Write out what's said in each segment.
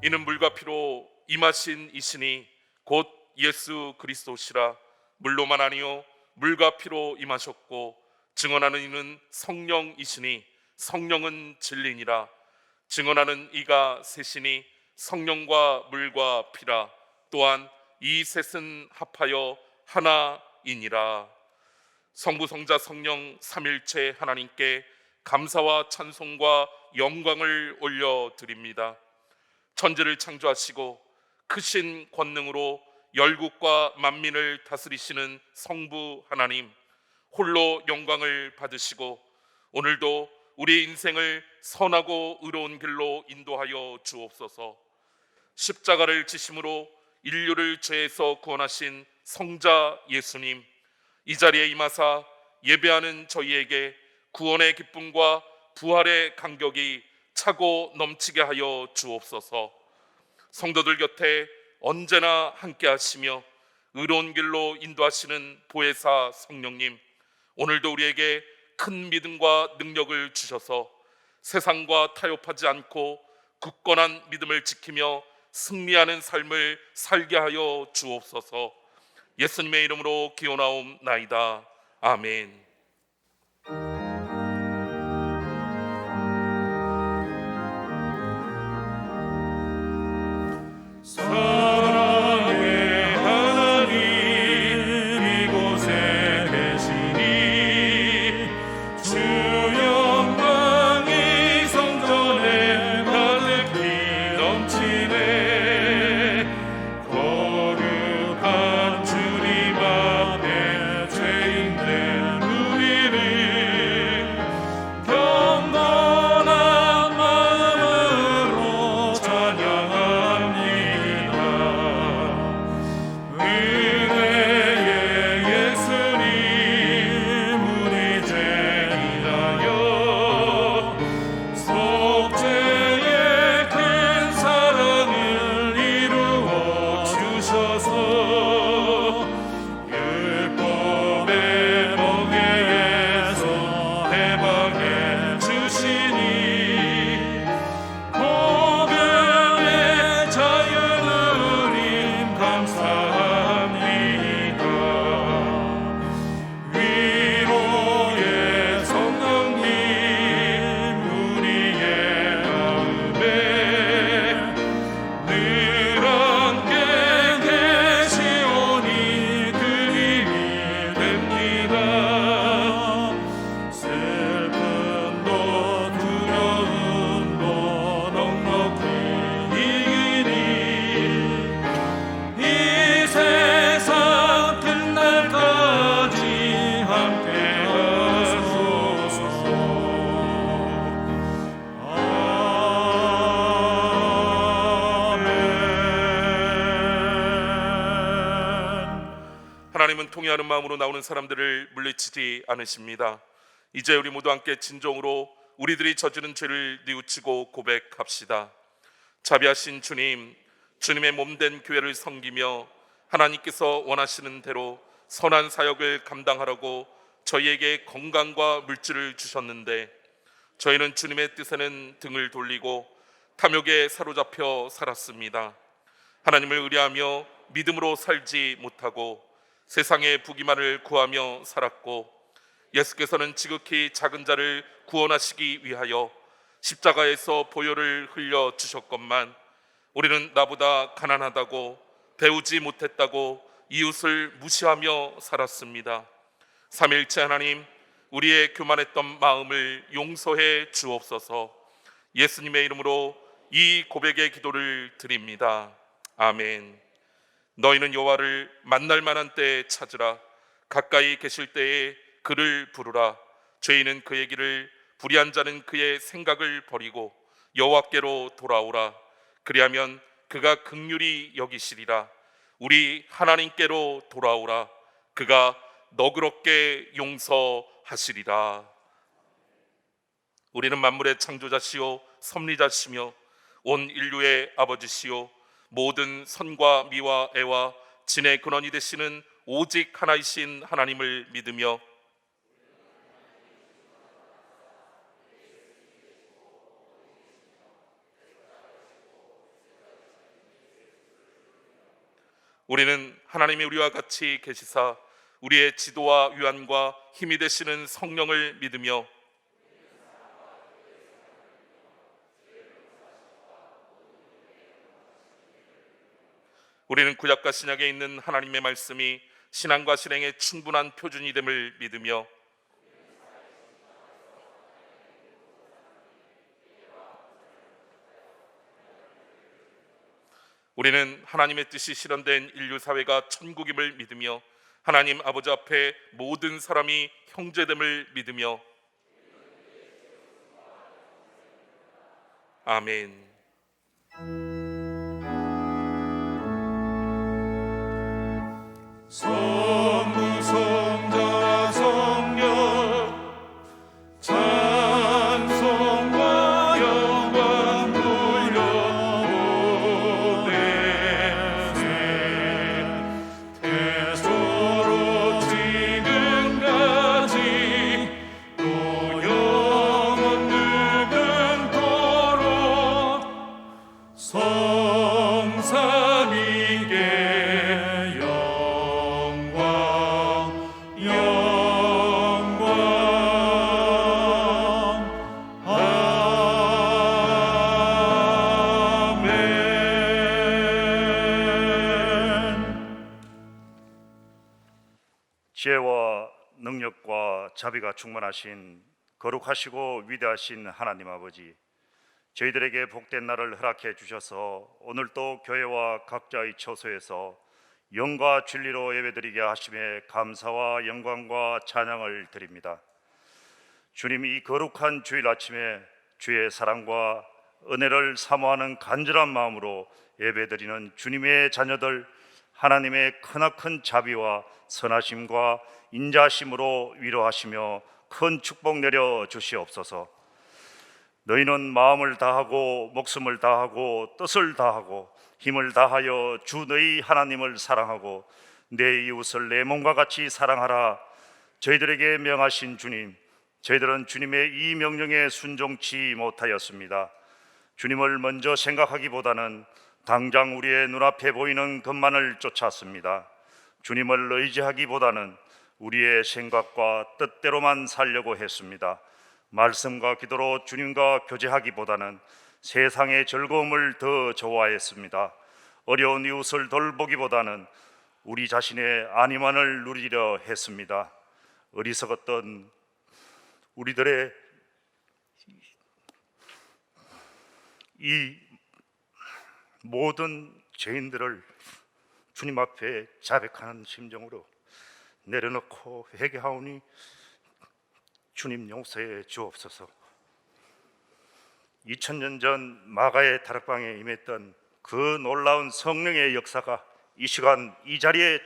이는 물과 피로 임하신 이시니 곧 예수 그리스도시라. 물로만 아니요 물과 피로 임하셨고 증언하는 이는 성령이시니 성령은 진리니라. 증언하는 이가 셋이니 성령과 물과 피라. 또한 이 셋은 합하여 하나이니라. 성부 성자 성령 삼일체 하나님께 감사와 찬송과 영광을 올려드립니다. 천지를 창조하시고 크신 권능으로 열국과 만민을 다스리시는 성부 하나님, 홀로 영광을 받으시고 오늘도 우리 인생을 선하고 의로운 길로 인도하여 주옵소서. 십자가를 지심으로 인류를 죄에서 구원하신 성자 예수님, 이 자리에 임하사 예배하는 저희에게 구원의 기쁨과 부활의 감격이 차고 넘치게 하여 주옵소서. 성도들 곁에 언제나 함께 하시며 의로운 길로 인도하시는 보혜사 성령님, 오늘도 우리에게 큰 믿음과 능력을 주셔서 세상과 타협하지 않고 굳건한 믿음을 지키며 승리하는 삶을 살게 하여 주옵소서. 예수님의 이름으로 기원하옵나이다. 아멘. 사랑의 하나님 이곳에 계시니 주 영광이 성전에 가득히 넘치네. 거룩한 주님 앞에 죄인된 우리를 경건한 마음으로 찬양합니다. 은혜의 예수님, 우리 죄 인하여 속죄의 큰 사랑을 이루어 주셔서 율법의 멍에에서 해방해 주시니 복음의 자유 누림 감사합니다. 위로의 성령님, 우리의 마음에 늘 함께 계시오니 그 힘이 됩니다. 슬픔도 두려움도 넉넉히 이기니 이 세상 끝날까지 함께 하소서. 아멘. 하나님은 통회하는 마음으로 나오는 사람들을 물리치지 않으십니다. 이제 우리 모두 함께 진정으로 우리들이 저지른 죄를 뉘우치고 고백합시다. 자비하신 주님, 주님의 몸된 교회를 섬기며 하나님께서 원하시는 대로 선한 사역을 감당하라고 저희에게 건강과 물질을 주셨는데 저희는 주님의 뜻에는 등을 돌리고 탐욕에 사로잡혀 살았습니다. 하나님을 의뢰하며 믿음으로 살지 못하고 세상의 부귀만을 구하며 살았고 예수께서는 지극히 작은 자를 구원하시기 위하여 십자가에서 보혈을 흘려 주셨건만 우리는 나보다 가난하다고 배우지 못했다고 이웃을 무시하며 살았습니다. 삼일체 하나님, 우리의 교만했던 마음을 용서해 주옵소서. 예수님의 이름으로 이 고백의 기도를 드립니다. 아멘. 너희는 여호와를 만날 만한 때에 찾으라. 가까이 계실 때에 그를 부르라. 죄인은 그의 길을, 불의한 자는 그의 생각을 버리고 여호와께로 돌아오라. 그리하면 그가 긍휼히 여기시리라. 우리 하나님께로 돌아오라. 그가 너그럽게 용서하시리라. 우리는 만물의 창조자시요 섭리자시며 온 인류의 아버지시요 모든 선과 미와 애와 진의 근원이 되시는 오직 하나이신 하나님을 믿으며 우리는 하나님이 우리와 같이 계시사 우리의 지도와 위안과 힘이 되시는 성령을 믿으며 우리는 구약과 신약에 있는 하나님의 말씀이 신앙과 실행의 충분한 표준이 됨을 믿으며 우리는 하나님의 뜻이 실현된 인류 사회가 천국임을 믿으며 하나님 아버지 앞에 모든 사람이 형제됨을 믿으며 아멘. 성부성자 성령 찬송과 영광 돌려보내세 태소로 지금까지 또 영원 늙은토록 성삼위께 지혜와 능력과 자비가 충만하신 거룩하시고 위대하신 하나님 아버지, 저희들에게 복된 날을 허락해 주셔서 오늘도 교회와 각자의 처소에서 영과 진리로 예배드리게 하심에 감사와 영광과 찬양을 드립니다. 주님, 이 거룩한 주일 아침에 주의 사랑과 은혜를 사모하는 간절한 마음으로 예배드리는 주님의 자녀들, 하나님의 크나큰 자비와 선하심과 인자심으로 위로하시며 큰 축복 내려 주시옵소서. 너희는 마음을 다하고 목숨을 다하고 뜻을 다하고 힘을 다하여 주 너희 하나님을 사랑하고 내 이웃을 내 몸과 같이 사랑하라. 저희들에게 명하신 주님, 저희들은 주님의 이 명령에 순종치 못하였습니다. 주님을 먼저 생각하기보다는 당장 우리의 눈앞에 보이는 것만을 쫓았습니다. 주님을 의지하기보다는 우리의 생각과 뜻대로만 살려고 했습니다. 말씀과 기도로 주님과 교제하기보다는 세상의 즐거움을 더 좋아했습니다. 어려운 이웃을 돌보기보다는 우리 자신의 안위만을 누리려 했습니다. 어리석었던 우리들의 이 모든 죄인들을 주님 앞에 자백하는 심정으로 내려놓고 회개하오니 주님 용서해 주옵소서. 2000년 전 마가의 다락방에 임했던 그 놀라운 성령의 역사가 이 시간 이 자리에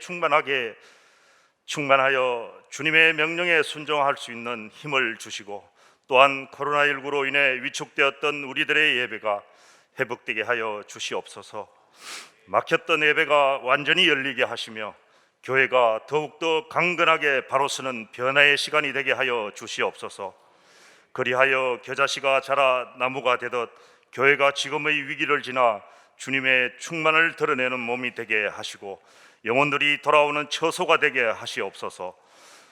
충만하여 주님의 명령에 순종할 수 있는 힘을 주시고, 또한 코로나19로 인해 위축되었던 우리들의 예배가 회복되게 하여 주시옵소서. 막혔던 예배가 완전히 열리게 하시며 교회가 더욱더 강건하게 바로 서는 변화의 시간이 되게 하여 주시옵소서. 그리하여 겨자씨가 자라 나무가 되듯 교회가 지금의 위기를 지나 주님의 충만을 드러내는 몸이 되게 하시고 영혼들이 돌아오는 처소가 되게 하시옵소서.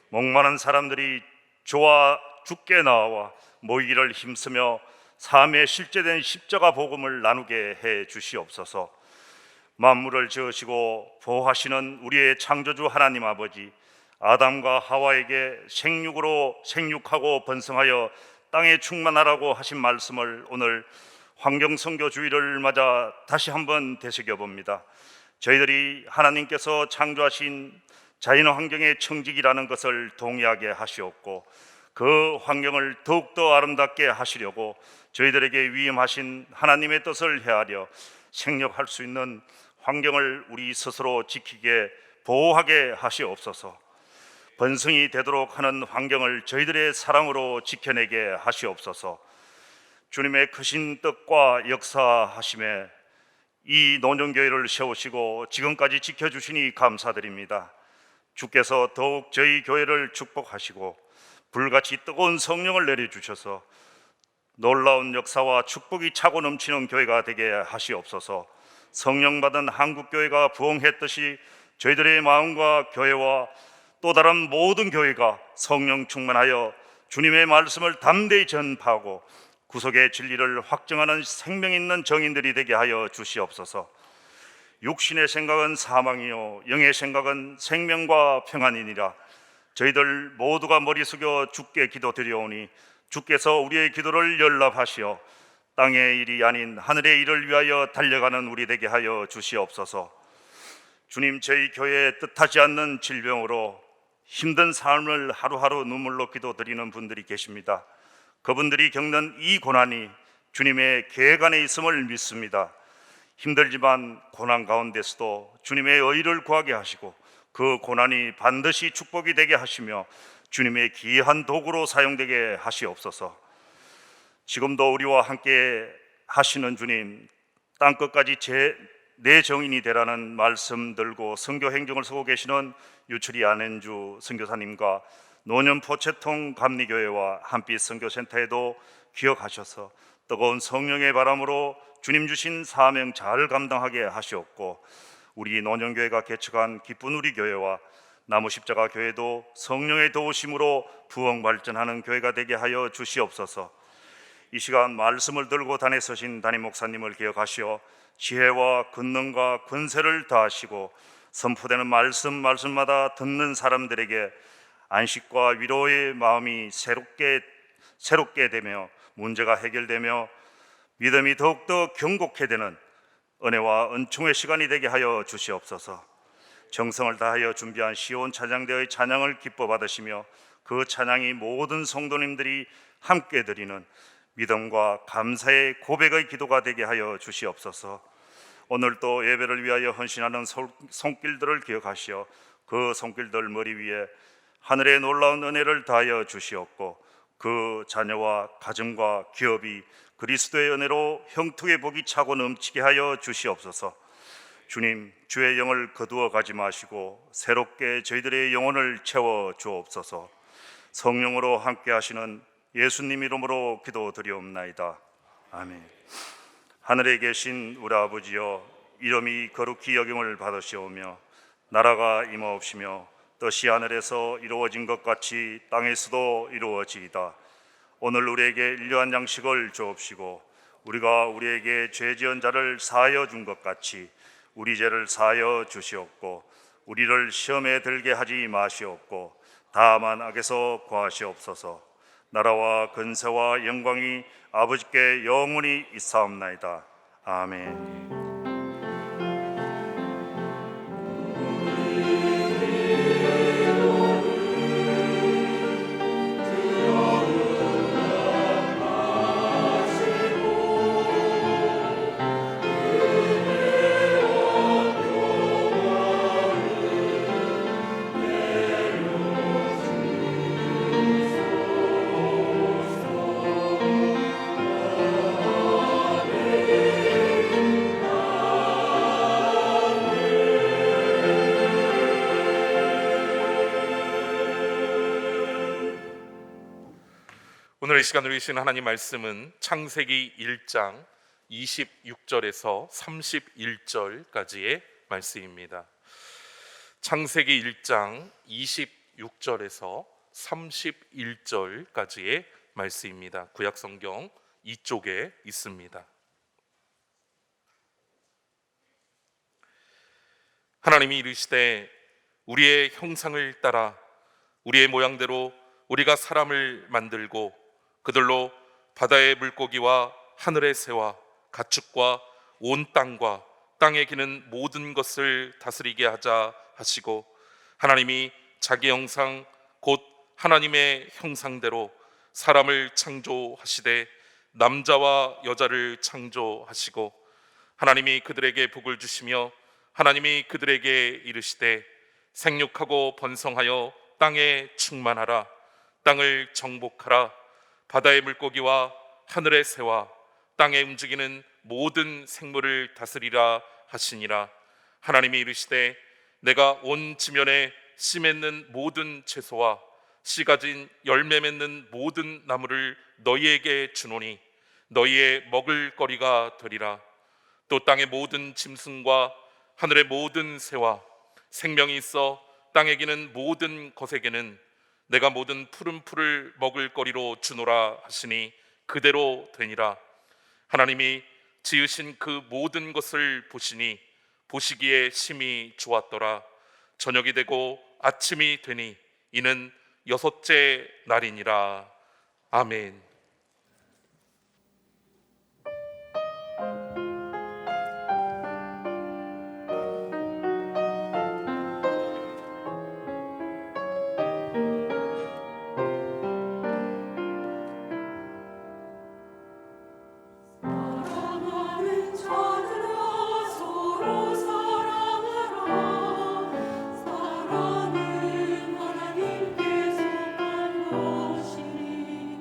목마른 사람들이 주와 주께 나와 모이기를 힘쓰며 삶의 실제된 십자가 복음을 나누게 해 주시옵소서. 만물을 지으시고 보호하시는 우리의 창조주 하나님 아버지, 아담과 하와에게 생육하고 번성하여 땅에 충만하라고 하신 말씀을 오늘 환경선교 주일을 맞아 다시 한번 되새겨봅니다. 저희들이 하나님께서 창조하신 자연 환경의 청직이라는 것을 동의하게 하시옵고, 그 환경을 더욱더 아름답게 하시려고 저희들에게 위임하신 하나님의 뜻을 헤아려 생력할 수 있는 환경을 우리 스스로 지키게 보호하게 하시옵소서. 번성이 되도록 하는 환경을 저희들의 사랑으로 지켜내게 하시옵소서. 주님의 크신 뜻과 역사하심에 이 노년교회를 세우시고 지금까지 지켜주시니 감사드립니다. 주께서 더욱 저희 교회를 축복하시고 불같이 뜨거운 성령을 내려주셔서 놀라운 역사와 축복이 차고 넘치는 교회가 되게 하시옵소서. 성령 받은 한국교회가 부흥했듯이 저희들의 마음과 교회와 또 다른 모든 교회가 성령 충만하여 주님의 말씀을 담대히 전파하고 구속의 진리를 확증하는 생명 있는 정인들이 되게 하여 주시옵소서. 육신의 생각은 사망이요 영의 생각은 생명과 평안이니라. 저희들 모두가 머리 숙여 주께 기도드려오니 주께서 우리의 기도를 연락하시어 땅의 일이 아닌 하늘의 일을 위하여 달려가는 우리 되게 하여 주시옵소서. 주님, 저희 교회에 뜻하지 않는 질병으로 힘든 삶을 하루하루 눈물로 기도드리는 분들이 계십니다. 그분들이 겪는 이 고난이 주님의 계획 안에 있음을 믿습니다. 힘들지만 고난 가운데서도 주님의 의를 구하게 하시고 그 고난이 반드시 축복이 되게 하시며 주님의 귀한 도구로 사용되게 하시옵소서. 지금도 우리와 함께 하시는 주님, 땅끝까지 내 정인이 되라는 말씀 들고 선교 행정을 서고 계시는 유철이 안현주 선교사님과 노년 포채통 감리교회와 한빛 선교센터에도 기억하셔서 뜨거운 성령의 바람으로 주님 주신 사명 잘 감당하게 하시옵고, 우리 노년교회가 개척한 기쁜 우리 교회와 나무십자가 교회도 성령의 도우심으로 부흥 발전하는 교회가 되게 하여 주시옵소서. 이 시간 말씀을 들고 단에 서신 담임 목사님을 기억하시어 지혜와 권능과 권세를 다하시고 선포되는 말씀마다 듣는 사람들에게 안식과 위로의 마음이 새롭게 되며 문제가 해결되며 믿음이 더욱더 견고케 되는 은혜와 은총의 시간이 되게 하여 주시옵소서. 정성을 다하여 준비한 시온 찬양대의 찬양을 기뻐 받으시며 그 찬양이 모든 성도님들이 함께 드리는 믿음과 감사의 고백의 기도가 되게 하여 주시옵소서. 오늘 또 예배를 위하여 헌신하는 손길들을 기억하시어 그 손길들 머리 위에 하늘의 놀라운 은혜를 다하여 주시옵고, 그 자녀와 가정과 기업이 그리스도의 은혜로 형통의 복이 차고 넘치게 하여 주시옵소서. 주님, 주의 영을 거두어 가지 마시고 새롭게 저희들의 영혼을 채워 주옵소서. 성령으로 함께 하시는 예수님 이름으로 기도드리옵나이다. 아멘. 하늘에 계신 우리 아버지여, 이름이 거룩히 여김을 받으시오며 나라가 임하옵시며 뜻이 하늘에서 이루어진 것 같이 땅에서도 이루어지이다. 오늘 우리에게 일용할 양식을 주옵시고 우리가 우리에게 죄 지은 자를 사하여 준 것 같이 우리 죄를 사하여 주시옵고 우리를 시험에 들게 하지 마시옵고 다만 악에서 구하시옵소서. 나라와 근세와 영광이 아버지께 영원히 있사옵나이다. 아멘. 오늘 이 시간 누리신 하나님 말씀은 창세기 1장 26절에서 31절까지의 말씀입니다. 창세기 1장 26절에서 31절까지의 말씀입니다. 구약 성경 이쪽에 있습니다. 하나님이 이르시되 우리의 형상을 따라 우리의 모양대로 우리가 사람을 만들고 그들로 바다의 물고기와 하늘의 새와 가축과 온 땅과 땅에 기는 모든 것을 다스리게 하자 하시고, 하나님이 자기 형상 곧 하나님의 형상대로 사람을 창조하시되 남자와 여자를 창조하시고, 하나님이 그들에게 복을 주시며 하나님이 그들에게 이르시되 생육하고 번성하여 땅에 충만하라. 땅을 정복하라. 바다의 물고기와 하늘의 새와 땅에 움직이는 모든 생물을 다스리라 하시니라. 하나님이 이르시되 내가 온 지면에 씨 맺는 모든 채소와 씨 가진 열매 맺는 모든 나무를 너희에게 주노니 너희의 먹을 거리가 되리라. 또 땅의 모든 짐승과 하늘의 모든 새와 생명이 있어 땅에 기는 모든 것에게는 내가 모든 푸른 풀을 먹을 거리로 주노라 하시니 그대로 되니라. 하나님이 지으신 그 모든 것을 보시니 보시기에 심히 좋았더라. 저녁이 되고 아침이 되니 이는 여섯째 날이니라. 아멘. 사랑하는 자들아 서로 사랑하라. 사랑은 하나님께 속한 것이니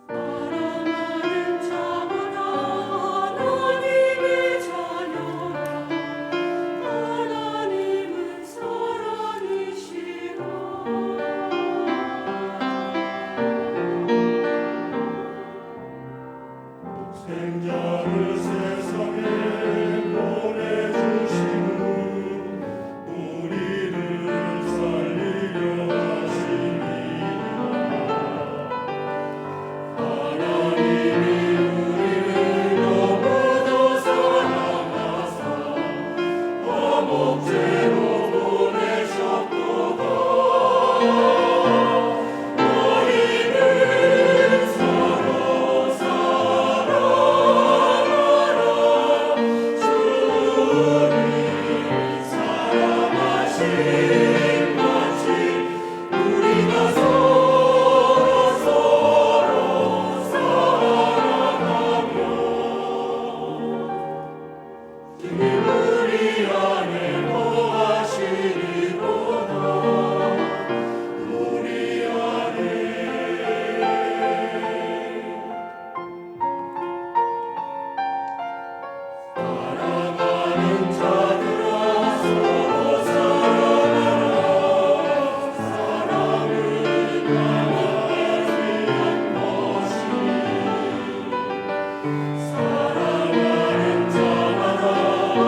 사랑하는 자마다 하나님의 자녀라. 하나님은 사랑이시라. 생자를 세상에 보내주신 후 우리를 살리려 하시니라. 하나님이 우리를 너무도 사랑하사 화목제로 보내셨도다. 너희는 서로 사랑하라. 주님 사랑하신 마치 우리가 서로 사랑하며 주님 우리 안에 거하시리로다. 우리 안에 사랑하는 자들아 서로 사랑하라. 사랑은 하나님의 것이니 사랑하는 자마다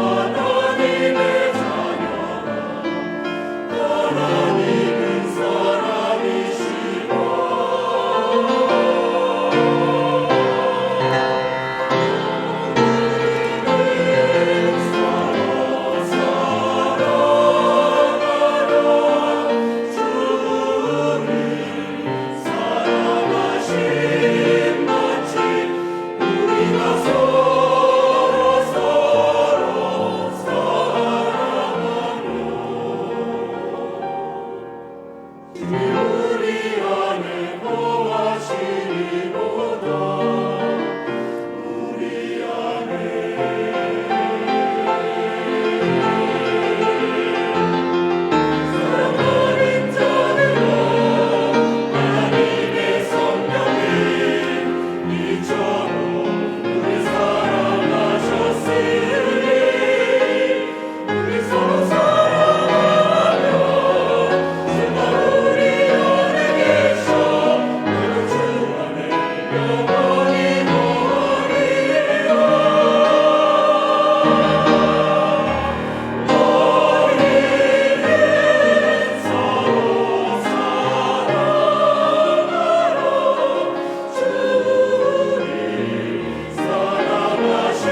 하나님의 자녀라. 하나님은 사랑이시라. 사랑하신 마치 우리가 서로 사랑하며 주님 우리 안에 거하시리로다. 우리 안에 사랑하는 자들아 하나님의 성령이 이처럼 우리 사랑하셨으니 우리 서로 사랑하며 주가 우리 안에 계셔 너는 주 안에 영원히 거하리라. 너희는 서로 사랑하라. 주님 사랑하신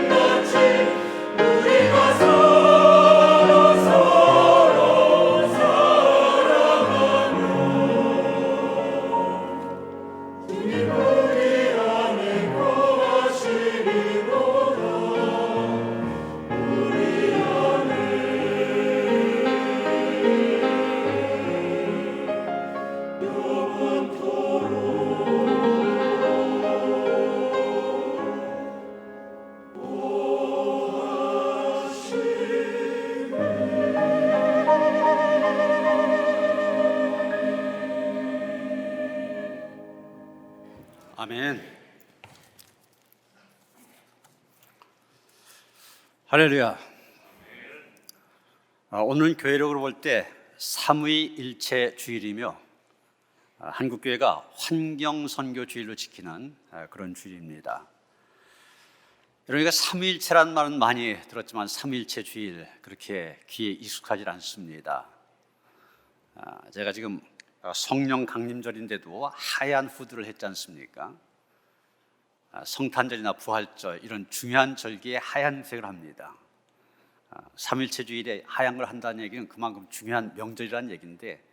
마치 우리가 서로 사랑하며 주님 우리 안에 거하시리로다. 우리 안에 아멘. 할렐루야. 오늘은 교회력으로 볼 때 삼위일체 주일이며 한국교회가 환경선교 주일로 지키는 그런 주일입니다. 여러분가 삼위일체란 말은 많이 들었지만 삼위일체 주일 그렇게 귀에 익숙하지 않습니다. 제가 지금 성령 강림절인데도 하얀 후드를 했지 않습니까? 성탄절이나 부활절 이런 중요한 절기에 하얀색을 합니다. 삼일체 주일에 하얀 걸 한다는 얘기는 그만큼 중요한 명절이라는 얘기인데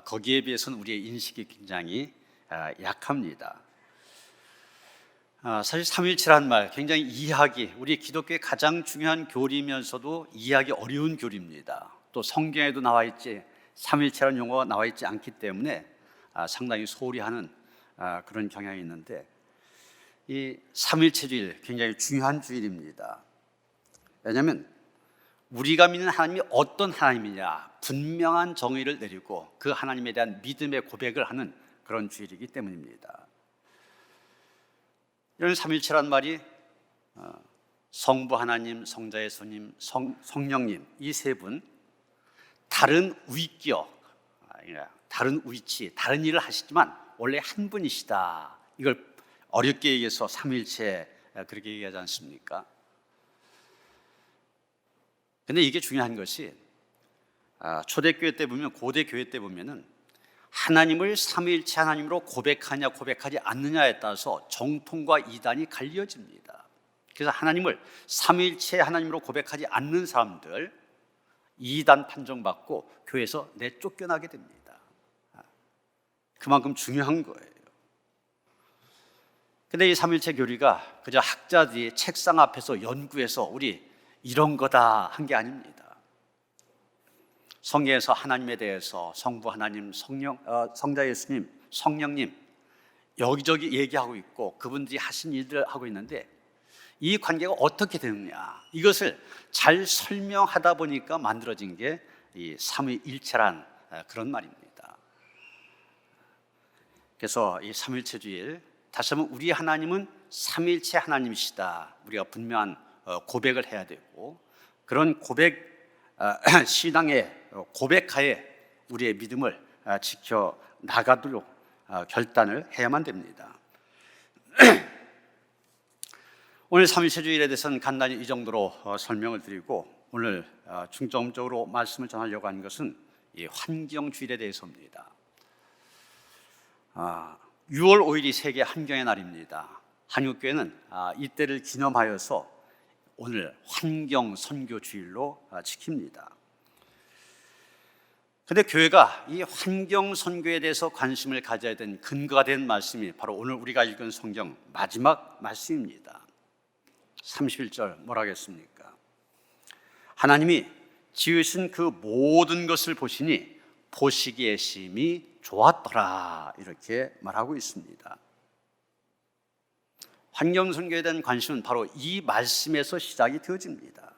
거기에 비해서는 우리의 인식이 굉장히 약합니다. 사실 삼일체란 말 굉장히 이해하기, 우리 기독교의 가장 중요한 교리면서도 이해하기 어려운 교리입니다. 또 성경에도 나와 있지 삼일체라는 용어가 나와 있지 않기 때문에 상당히 소홀히 하는 그런 경향이 있는데, 이 삼일체 주일 굉장히 중요한 주일입니다. 왜냐하면 우리가 믿는 하나님이 어떤 하나님이냐 분명한 정의를 내리고 그 하나님에 대한 믿음의 고백을 하는 그런 주일이기 때문입니다. 이런 삼일체란 말이 성부 하나님, 성자 예수님, 성령님 이 세 분 다른 위격, 다른 위치, 다른 일을 하시지만 원래 한 분이시다. 이걸 어렵게 얘기해서 삼일체 그렇게 얘기하지 않습니까? 근데 이게 중요한 것이 초대교회 때 보면, 고대교회 때 보면은 하나님을 삼위일체 하나님으로 고백하냐 고백하지 않느냐에 따라서 정통과 이단이 갈려집니다. 그래서 하나님을 삼위일체 하나님으로 고백하지 않는 사람들 이단 판정받고 교회에서 내쫓겨나게 됩니다. 그만큼 중요한 거예요. 근데 이 삼일체 교리가 그저 학자들이 책상 앞에서 연구해서 우리 이런 거다 한 게 아닙니다. 성경에서 하나님에 대해서 성부 하나님, 성자 예수님, 성령님 여기저기 얘기하고 있고 그분들이 하신 일들을 하고 있는데 이 관계가 어떻게 되느냐 이것을 잘 설명하다 보니까 만들어진 게 이 삼위일체란 그런 말입니다. 그래서 이 삼일체 주일 다시 한번 우리 하나님은 삼일체 하나님이시다 우리가 분명한 고백을 해야 되고, 그런 고백 신앙의 고백하에 우리의 믿음을 지켜 나가도록 결단을 해야만 됩니다. 오늘 삼일체 주일에 대해서는 간단히 이 정도로 설명을 드리고, 오늘 중점적으로 말씀을 전하려고 하는 것은 이 환경주일에 대해서입니다. 6월 5일이 세계 환경의 날입니다. 한국교회는 이때를 기념하여서 오늘 환경 선교 주일로 지킵니다. 그런데 교회가 이 환경 선교에 대해서 관심을 가져야 된 근거가 된 말씀이 바로 오늘 우리가 읽은 성경 마지막 말씀입니다. 31절 뭐라 하겠습니까? 하나님이 지으신 그 모든 것을 보시니 보시기에 심히 좋았더라 이렇게 말하고 있습니다. 환경 선교에 대한 관심은 바로 이 말씀에서 시작이 되어집니다.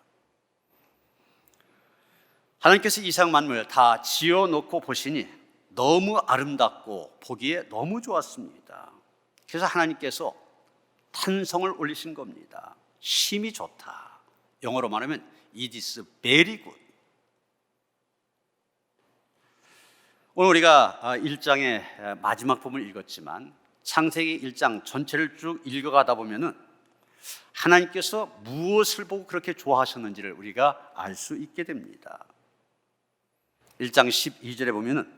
하나님께서 이 세상 만물을 다 지어놓고 보시니 너무 아름답고 보기에 너무 좋았습니다. 그래서 하나님께서 탄성을 올리신 겁니다. 심히 좋다. 영어로 말하면 it is very good. 오늘 우리가 1장의 마지막 부분을 읽었지만 창세기 1장 전체를 쭉 읽어가다 보면은 하나님께서 무엇을 보고 그렇게 좋아하셨는지를 우리가 알 수 있게 됩니다. 1장 12절에 보면은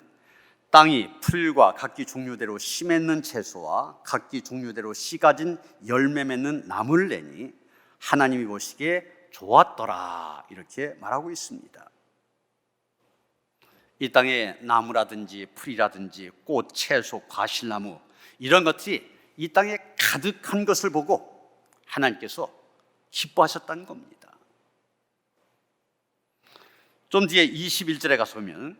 땅이 풀과 각기 종류대로 씨 맺는 채소와 각기 종류대로 씨 가진 열매 맺는 나무를 내니 하나님이 보시기에 좋았더라 이렇게 말하고 있습니다. 이 땅에 나무라든지 풀이라든지 꽃, 채소, 과실나무 이런 것들이 이 땅에 가득한 것을 보고 하나님께서 기뻐하셨다는 겁니다. 좀 뒤에 21절에 가서 보면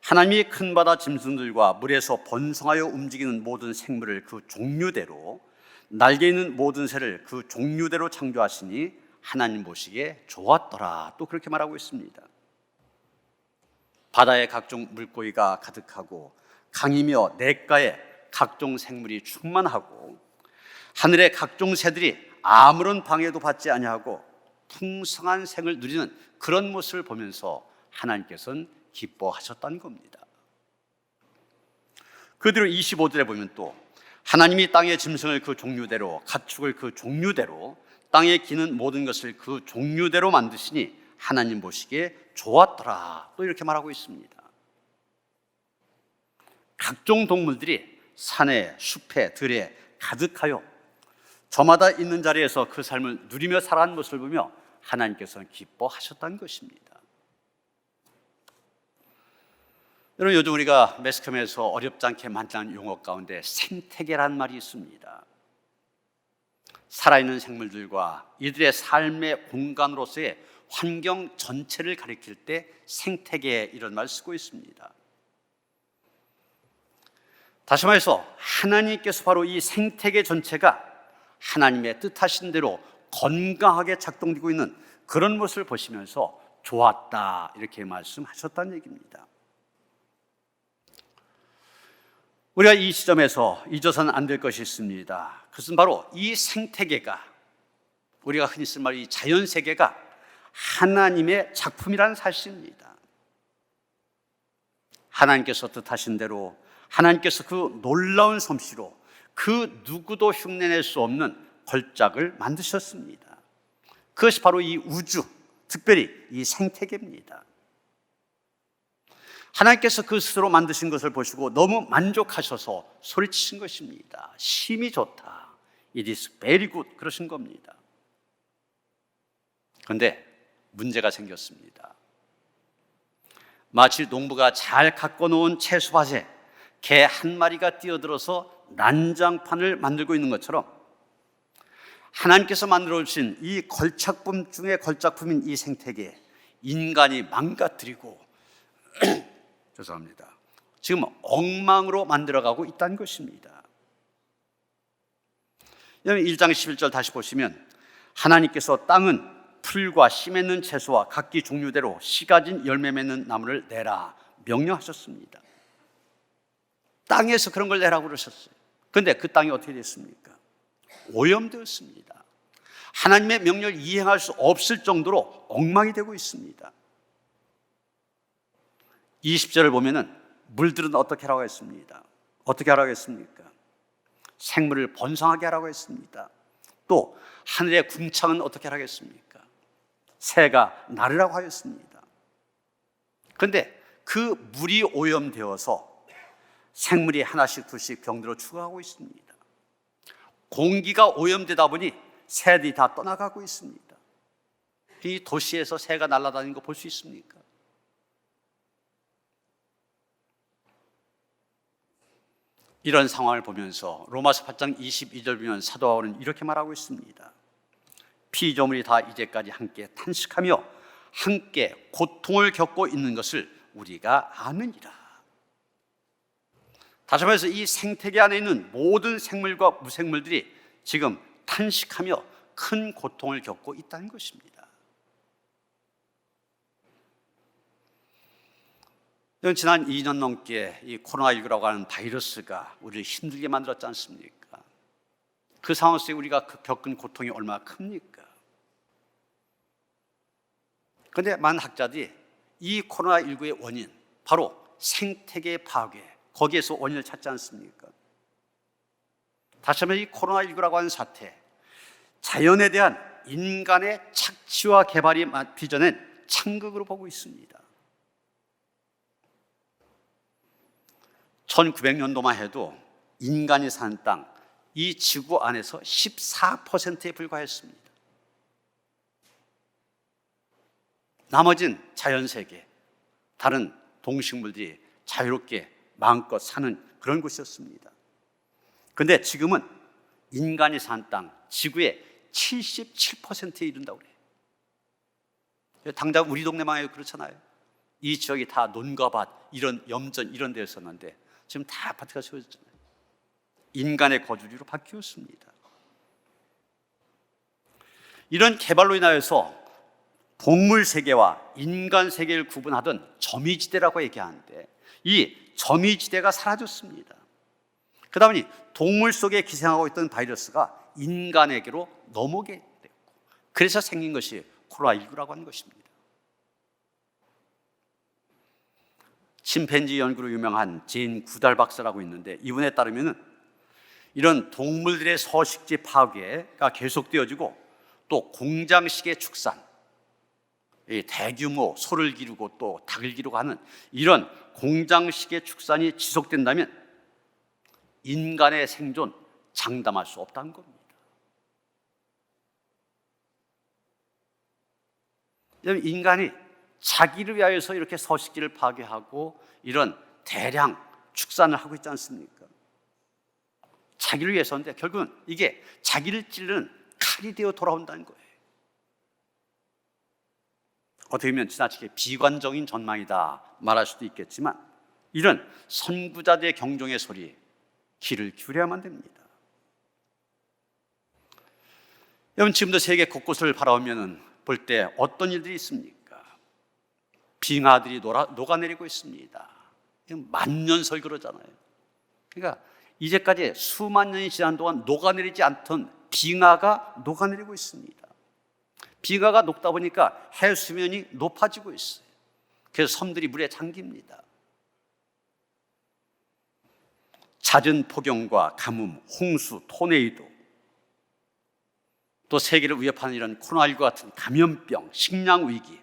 하나님이 큰 바다 짐승들과 물에서 번성하여 움직이는 모든 생물을 그 종류대로 날개 있는 모든 새를 그 종류대로 창조하시니 하나님 보시기에 좋았더라 또 그렇게 말하고 있습니다. 바다에 각종 물고기가 가득하고 강이며 냇가에 각종 생물이 충만하고 하늘의 각종 새들이 아무런 방해도 받지 아니하고 풍성한 생을 누리는 그런 모습을 보면서 하나님께서는 기뻐하셨다는 겁니다. 그 뒤로 25절에 보면 또 하나님이 땅의 짐승을 그 종류대로 가축을 그 종류대로 땅에 기는 모든 것을 그 종류대로 만드시니 하나님 보시기에 좋았더라. 또 이렇게 말하고 있습니다. 각종 동물들이 산에, 숲에, 들에 가득하여 저마다 있는 자리에서 그 삶을 누리며 살아가는 모습을 보며 하나님께서는 기뻐하셨다는 것입니다. 여러분, 요즘 우리가 매스컴에서 어렵지 않게 만나는 용어 가운데 생태계라는 말이 있습니다. 살아있는 생물들과 이들의 삶의 공간으로서의 환경 전체를 가리킬 때 생태계 이런 말을 쓰고 있습니다. 다시 말해서 하나님께서 바로 이 생태계 전체가 하나님의 뜻하신 대로 건강하게 작동되고 있는 그런 모습을 보시면서 좋았다 이렇게 말씀하셨다는 얘기입니다. 우리가 이 시점에서 잊어서는 안 될 것이 있습니다. 그것은 바로 이 생태계가, 우리가 흔히 쓰는 말 이 자연세계가 하나님의 작품이라는 사실입니다. 하나님께서 뜻하신 대로 하나님께서 그 놀라운 솜씨로 그 누구도 흉내낼 수 없는 걸작을 만드셨습니다. 그것이 바로 이 우주, 특별히 이 생태계입니다. 하나님께서 그 스스로 만드신 것을 보시고 너무 만족하셔서 소리치신 것입니다. 심히 좋다. It is very good. 그러신 겁니다. 그런데 문제가 생겼습니다. 마치 농부가 잘 가꿔놓은 채소밭에 개 한 마리가 뛰어들어서 난장판을 만들고 있는 것처럼 하나님께서 만들어 주신 이 걸작품 중에 걸작품인 이 생태계, 인간이 망가뜨리고 죄송합니다. 지금 엉망으로 만들어가고 있다는 것입니다. 여러분 1장 11절 다시 보시면 하나님께서 땅은 풀과 씨 맺는 채소와 각기 종류대로 씨 가진 열매 맺는 나무를 내라 명령하셨습니다. 땅에서 그런 걸 내라고 그러셨어요. 그런데 그 땅이 어떻게 됐습니까? 오염되었습니다. 하나님의 명령을 이행할 수 없을 정도로 엉망이 되고 있습니다. 20절을 보면은 물들은 어떻게 하라고 했습니다. 어떻게 하라고 했습니까? 생물을 번성하게 하라고 했습니다. 또 하늘의 궁창은 어떻게 하라고 했습니까? 새가 나르라고 하였습니다. 그런데 그 물이 오염되어서 생물이 하나씩 둘씩 병들어 죽어가고 있습니다. 공기가 오염되다 보니 새들이 다 떠나가고 있습니다. 이 도시에서 새가 날아다니는 거 볼 수 있습니까? 이런 상황을 보면서 로마서 8장 22절 보면 사도 바울은 이렇게 말하고 있습니다. 피조물이 다 이제까지 함께 탄식하며 함께 고통을 겪고 있는 것을 우리가 아느니라. 다시 말해서 이 생태계 안에 있는 모든 생물과 무생물들이 지금 탄식하며 큰 고통을 겪고 있다는 것입니다. 지난 2년 넘게 이 코로나19라고 하는 바이러스가 우리를 힘들게 만들었지 않습니까? 그 상황 속에 우리가 겪은 고통이 얼마나 큽니까? 그런데 많은 학자들이 이 코로나19의 원인, 바로 생태계 파괴, 거기에서 원인을 찾지 않습니까? 다시 한번 이 코로나19라고 하는 사태, 자연에 대한 인간의 착취와 개발이 빚어낸 창극으로 보고 있습니다. 1900년도만 해도 인간이 사는 땅, 이 지구 안에서 14%에 불과했습니다. 나머진 자연세계, 다른 동식물들이 자유롭게 마음껏 사는 그런 곳이었습니다. 그런데 지금은 인간이 사는 땅, 지구의 77%에 이른다고 그래요. 당장 우리 동네만 해도 그렇잖아요. 이 지역이 다 논과 밭, 이런 염전 이런 데였었는데 지금 다 아파트가 세워졌잖아요. 인간의 거주지로 바뀌었습니다. 이런 개발로 인하여서 동물 세계와 인간 세계를 구분하던 점이지대라고 얘기하는데 이 점이지대가 사라졌습니다. 그 다음에 동물 속에 기생하고 있던 바이러스가 인간에게로 넘어오게 됐고, 그래서 생긴 것이 코로나19라고 하는 것입니다. 침팬지 연구로 유명한 제인 구달 박사라고 있는데 이분에 따르면 이런 동물들의 서식지 파괴가 계속되어지고 또 공장식의 축산, 이 대규모 소를 기르고 또 닭을 기르고 하는 이런 공장식의 축산이 지속된다면 인간의 생존 장담할 수 없다는 겁니다. 인간이 자기를 위하여서 이렇게 서식지를 파괴하고 이런 대량 축산을 하고 있지 않습니까? 자기를 위해서인데 결국은 이게 자기를 찌르는 칼이 되어 돌아온다는 거예요. 어떻게 보면 지나치게 비관적인 전망이다 말할 수도 있겠지만 이런 선구자들의 경종의 소리에 귀를 기울여야만 됩니다. 여러분, 지금도 세계 곳곳을 바라보면 볼 때 어떤 일들이 있습니까? 빙하들이 녹아내리고 있습니다. 만년설 그러잖아요. 그러니까 이제까지 수만 년이 지난 동안 녹아내리지 않던 빙하가 녹아내리고 있습니다. 빙하가 녹다 보니까 해수면이 높아지고 있어요. 그래서 섬들이 물에 잠깁니다. 잦은 폭염과 가뭄, 홍수, 토네이도, 또 세계를 위협하는 이런 코로나19 같은 감염병, 식량 위기,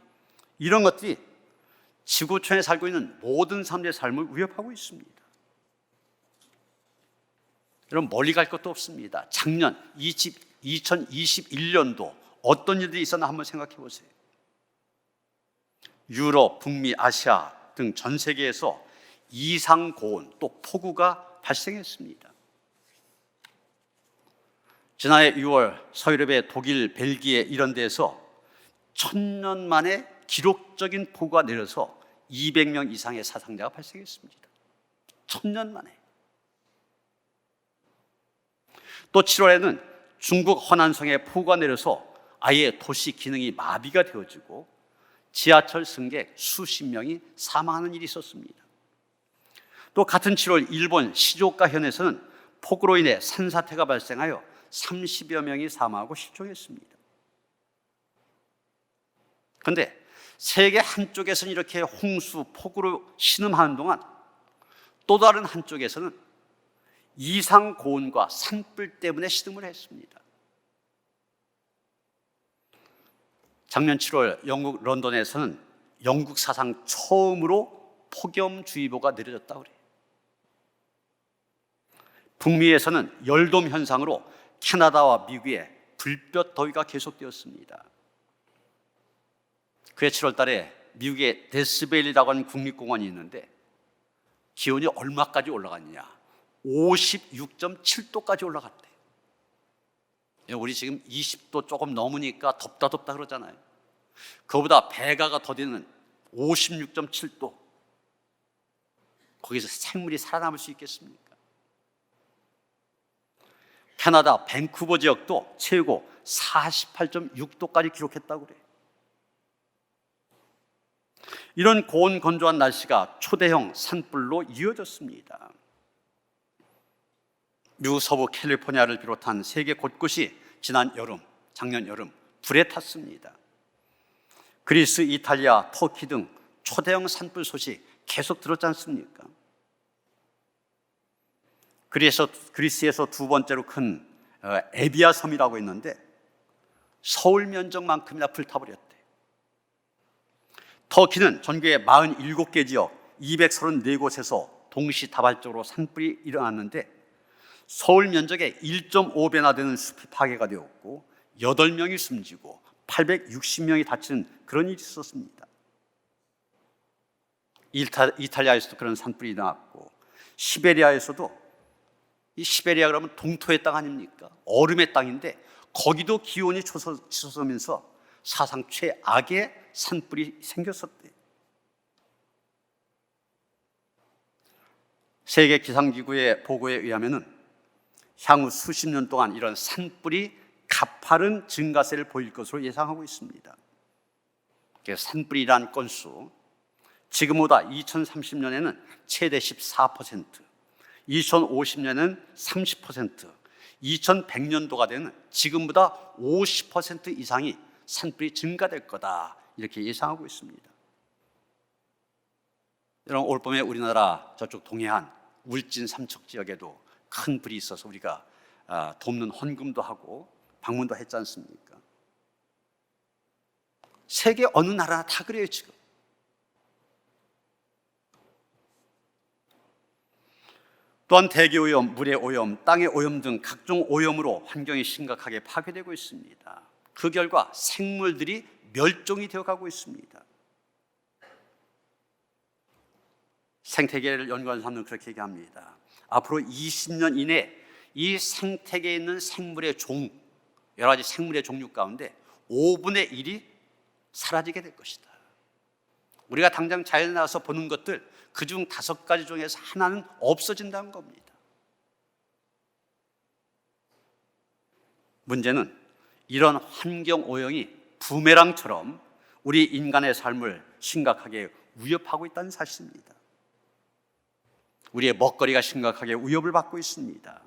이런 것들이 지구촌에 살고 있는 모든 사람들의 삶을 위협하고 있습니다. 여러분, 멀리 갈 것도 없습니다. 작년 2021년도 어떤 일들이 있었나 한번 생각해 보세요. 유럽, 북미, 아시아 등 전 세계에서 이상 고온 또 폭우가 발생했습니다. 지난해 6월 서유럽의 독일, 벨기에 이런 데서 1000년 만에 기록적인 폭우가 내려서 200명 이상의 사상자가 발생했습니다. 1000년 만에. 또 7월에는 중국 허난성에 폭우가 내려서 아예 도시 기능이 마비가 되어지고 지하철 승객 수십 명이 사망하는 일이 있었습니다. 또 같은 7월 일본 시조카현에서는 폭우로 인해 산사태가 발생하여 30여 명이 사망하고 실종했습니다. 그런데 세계 한쪽에서는 이렇게 홍수, 폭우로 신음하는 동안 또 다른 한쪽에서는 이상 고온과 산불 때문에 시름을 했습니다. 작년 7월 영국 런던에서는 영국 사상 처음으로 폭염주의보가 내려졌다고 그래요. 북미에서는 열돔 현상으로 캐나다와 미국에 불볕 더위가 계속되었습니다. 그해 7월 달에 미국의 데스밸리라고 하는 국립공원이 있는데 기온이 얼마까지 올라갔느냐? 56.7도까지 올라갔대. 우리 지금 20도 조금 넘으니까 덥다 그러잖아요. 그거보다 배가가 더 되는 56.7도. 거기서 생물이 살아남을 수 있겠습니까? 캐나다 밴쿠버 지역도 최고 48.6도까지 기록했다고 그래요. 이런 고온 건조한 날씨가 초대형 산불로 이어졌습니다. 미국 서부 캘리포니아를 비롯한 세계 곳곳이 작년 여름 불에 탔습니다. 그리스, 이탈리아, 터키 등 초대형 산불 소식 계속 들었지 않습니까? 그리스에서 두 번째로 큰 에비아 섬이라고 있는데 서울 면적만큼이나 불타버렸대. 터키는 전국의 47개 지역 234곳에서 동시다발적으로 산불이 일어났는데 서울 면적의 1.5배나 되는 숲이 파괴가 되었고 8명이 숨지고 860명이 다치는 그런 일이 있었습니다. 이탈리아에서도 그런 산불이 일어났고 시베리아에서도, 이 시베리아 그러면 동토의 땅 아닙니까? 얼음의 땅인데 거기도 기온이 치솟으면서 사상 최악의 산불이 생겼었대. 세계 기상기구의 보고에 의하면은 향후 수십 년 동안 이런 산불이 가파른 증가세를 보일 것으로 예상하고 있습니다. 산불이 일어난 건수, 지금보다 2030년에는 최대 14%, 2050년에는 30%, 2100년도가 되는 지금보다 50% 이상이 산불이 증가될 거다, 이렇게 예상하고 있습니다. 여러분, 올 봄에 우리나라 저쪽 동해안 울진 삼척 지역에도 큰 불이 있어서 우리가 돕는 헌금도 하고 방문도 했지 않습니까? 세계 어느 나라나 다 그래요 지금. 또한 대기오염, 물의 오염, 땅의 오염 등 각종 오염으로 환경이 심각하게 파괴되고 있습니다. 그 결과 생물들이 멸종이 되어가고 있습니다. 생태계를 연구하는 사람들은 그렇게 얘기합니다. 앞으로 20년 이내 이 생태계에 있는 생물의 여러 가지 생물의 종류 가운데 5분의 1이 사라지게 될 것이다. 우리가 당장 자연에 나와서 보는 것들 그중 5가지 중에서 하나는 없어진다는 겁니다. 문제는 이런 환경 오염이 부메랑처럼 우리 인간의 삶을 심각하게 위협하고 있다는 사실입니다. 우리의 먹거리가 심각하게 위협을 받고 있습니다.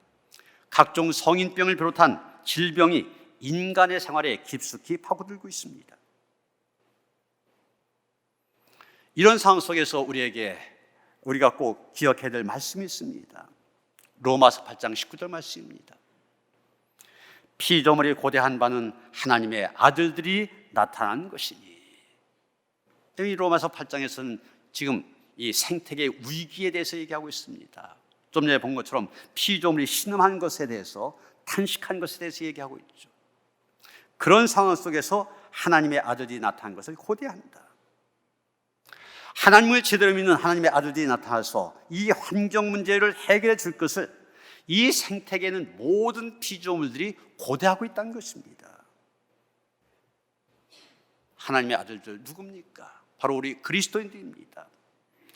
각종 성인병을 비롯한 질병이 인간의 생활에 깊숙이 파고들고 있습니다. 이런 상황 속에서 우리가 꼭 기억해야 될 말씀이 있습니다. 로마서 8장 19절 말씀입니다. 피조물이 고대한 바는 하나님의 아들들이 나타난 것이니. 이 로마서 8장에서는 지금 이 생태계 위기에 대해서 얘기하고 있습니다. 좀 전에 본 것처럼 피조물이 신음한 것에 대해서, 탄식한 것에 대해서 얘기하고 있죠. 그런 상황 속에서 하나님의 아들이 나타난 것을 고대한다. 하나님을 제대로 믿는 하나님의 아들들이 나타나서 이 환경 문제를 해결해 줄 것을 이 생태계는 모든 피조물들이 고대하고 있다는 것입니다. 하나님의 아들들 누굽니까? 바로 우리 그리스도인들입니다.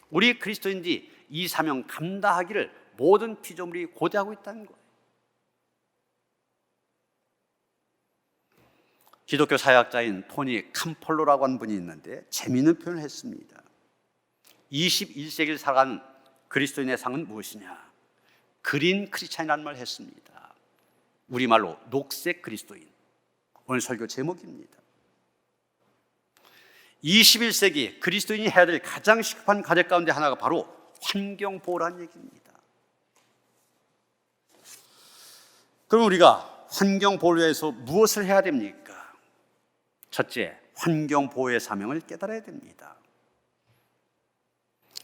우리 그리스도인들이 이 사명 감당하기를 모든 피조물이 고대하고 있다는 거예요. 기독교 사회학자인 토니 캄폴로라고 하는 분이 있는데 재미있는 표현을 했습니다. 21세기를 살아가는 그리스도인의 상은 무엇이냐? 그린 크리스찬이라는 말을 했습니다. 우리말로 녹색 그리스도인. 오늘 설교 제목입니다. 21세기 그리스도인이 해야 될 가장 시급한 과제 가운데 하나가 바로 환경보호라는 얘기입니다. 그럼 우리가 환경보호를 위해서 무엇을 해야 됩니까? 첫째, 환경보호의 사명을 깨달아야 됩니다.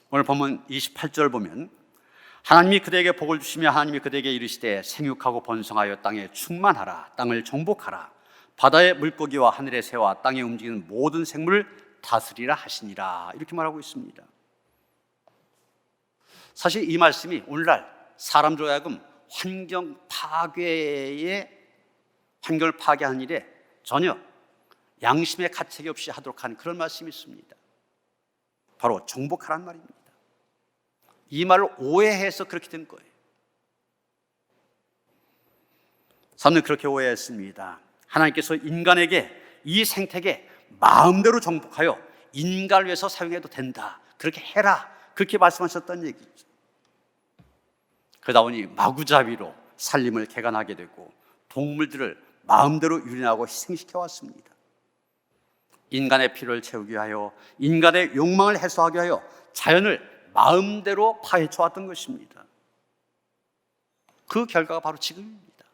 오늘 본문 28절 보면 하나님이 그대에게 복을 주시며 하나님이 그대에게 이르시되 생육하고 번성하여 땅에 충만하라. 땅을 정복하라. 바다의 물고기와 하늘의 새와 땅에 움직이는 모든 생물을 다스리라 하시니라. 이렇게 말하고 있습니다. 사실 이 말씀이 오늘날 사람들로 하여금 환경을 파괴하는 일에 전혀 양심의 가책이 없이 하도록 하는 그런 말씀이 있습니다. 바로 정복하라는 말입니다. 이 말을 오해해서 그렇게 된 거예요. 사람들은 그렇게 오해했습니다. 하나님께서 인간에게 이 생태계 마음대로 정복하여 인간을 위해서 사용해도 된다. 그렇게 해라. 그렇게 말씀하셨다는 얘기죠. 그러다 보니 마구잡이로 살림을 개간하게 되고 동물들을 마음대로 유린하고 희생시켜 왔습니다. 인간의 필요를 채우기 위하여, 인간의 욕망을 해소하기 위하여 자연을 마음대로 파헤쳐 왔던 것입니다. 그 결과가 바로 지금입니다.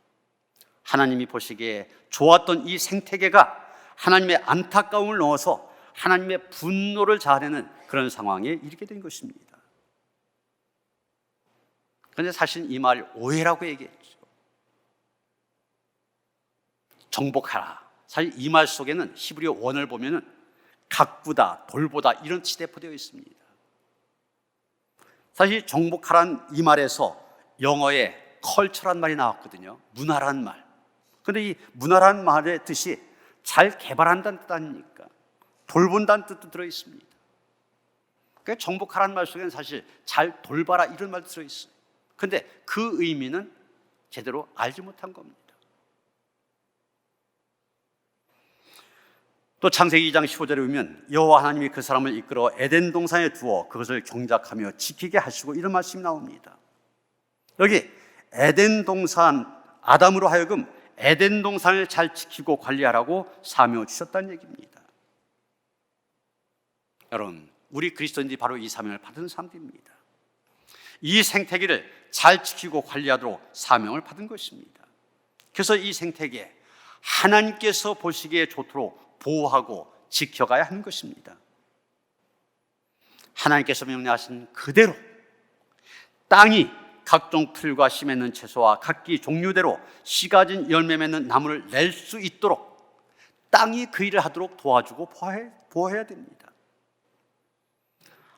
하나님이 보시기에 좋았던 이 생태계가 하나님의 안타까움을 넘어서 하나님의 분노를 자아내는 그런 상황에 이르게 된 것입니다. 그런데 사실 이 말 오해라고 얘기했죠. 정복하라. 사실 이 말 속에는 히브리어 원을 보면은 가꾸다, 돌보다 이런 뜻이 대표되어 있습니다. 사실 정복하란 이 말에서 영어에 컬처란 말이 나왔거든요. 문화란 말. 그런데 이 문화란 말의 뜻이 잘 개발한다는 뜻 아닙니까? 돌본다는 뜻도 들어있습니다. 그러니까 정복하란 말 속에는 사실 잘 돌봐라 이런 말도 들어있어요. 그런데 그 의미는 제대로 알지 못한 겁니다. 또 창세기 2장 15절에 보면 여호와 하나님이 그 사람을 이끌어 에덴 동산에 두어 그것을 경작하며 지키게 하시고 이런 말씀이 나옵니다. 여기 에덴 동산, 아담으로 하여금 에덴 동산을 잘 지키고 관리하라고 사명을 주셨다는 얘기입니다. 여러분, 우리 그리스도인들이 바로 이 사명을 받은 사람들입니다. 이 생태계를 잘 지키고 관리하도록 사명을 받은 것입니다. 그래서 이 생태계 하나님께서 보시기에 좋도록 보호하고 지켜가야 하는 것입니다. 하나님께서 명령하신 그대로 땅이 각종 풀과 씨 맺는 채소와 각기 종류대로 씨 가진 열매 맺는 나무를 낼 수 있도록 땅이 그 일을 하도록 도와주고 보호해야 됩니다.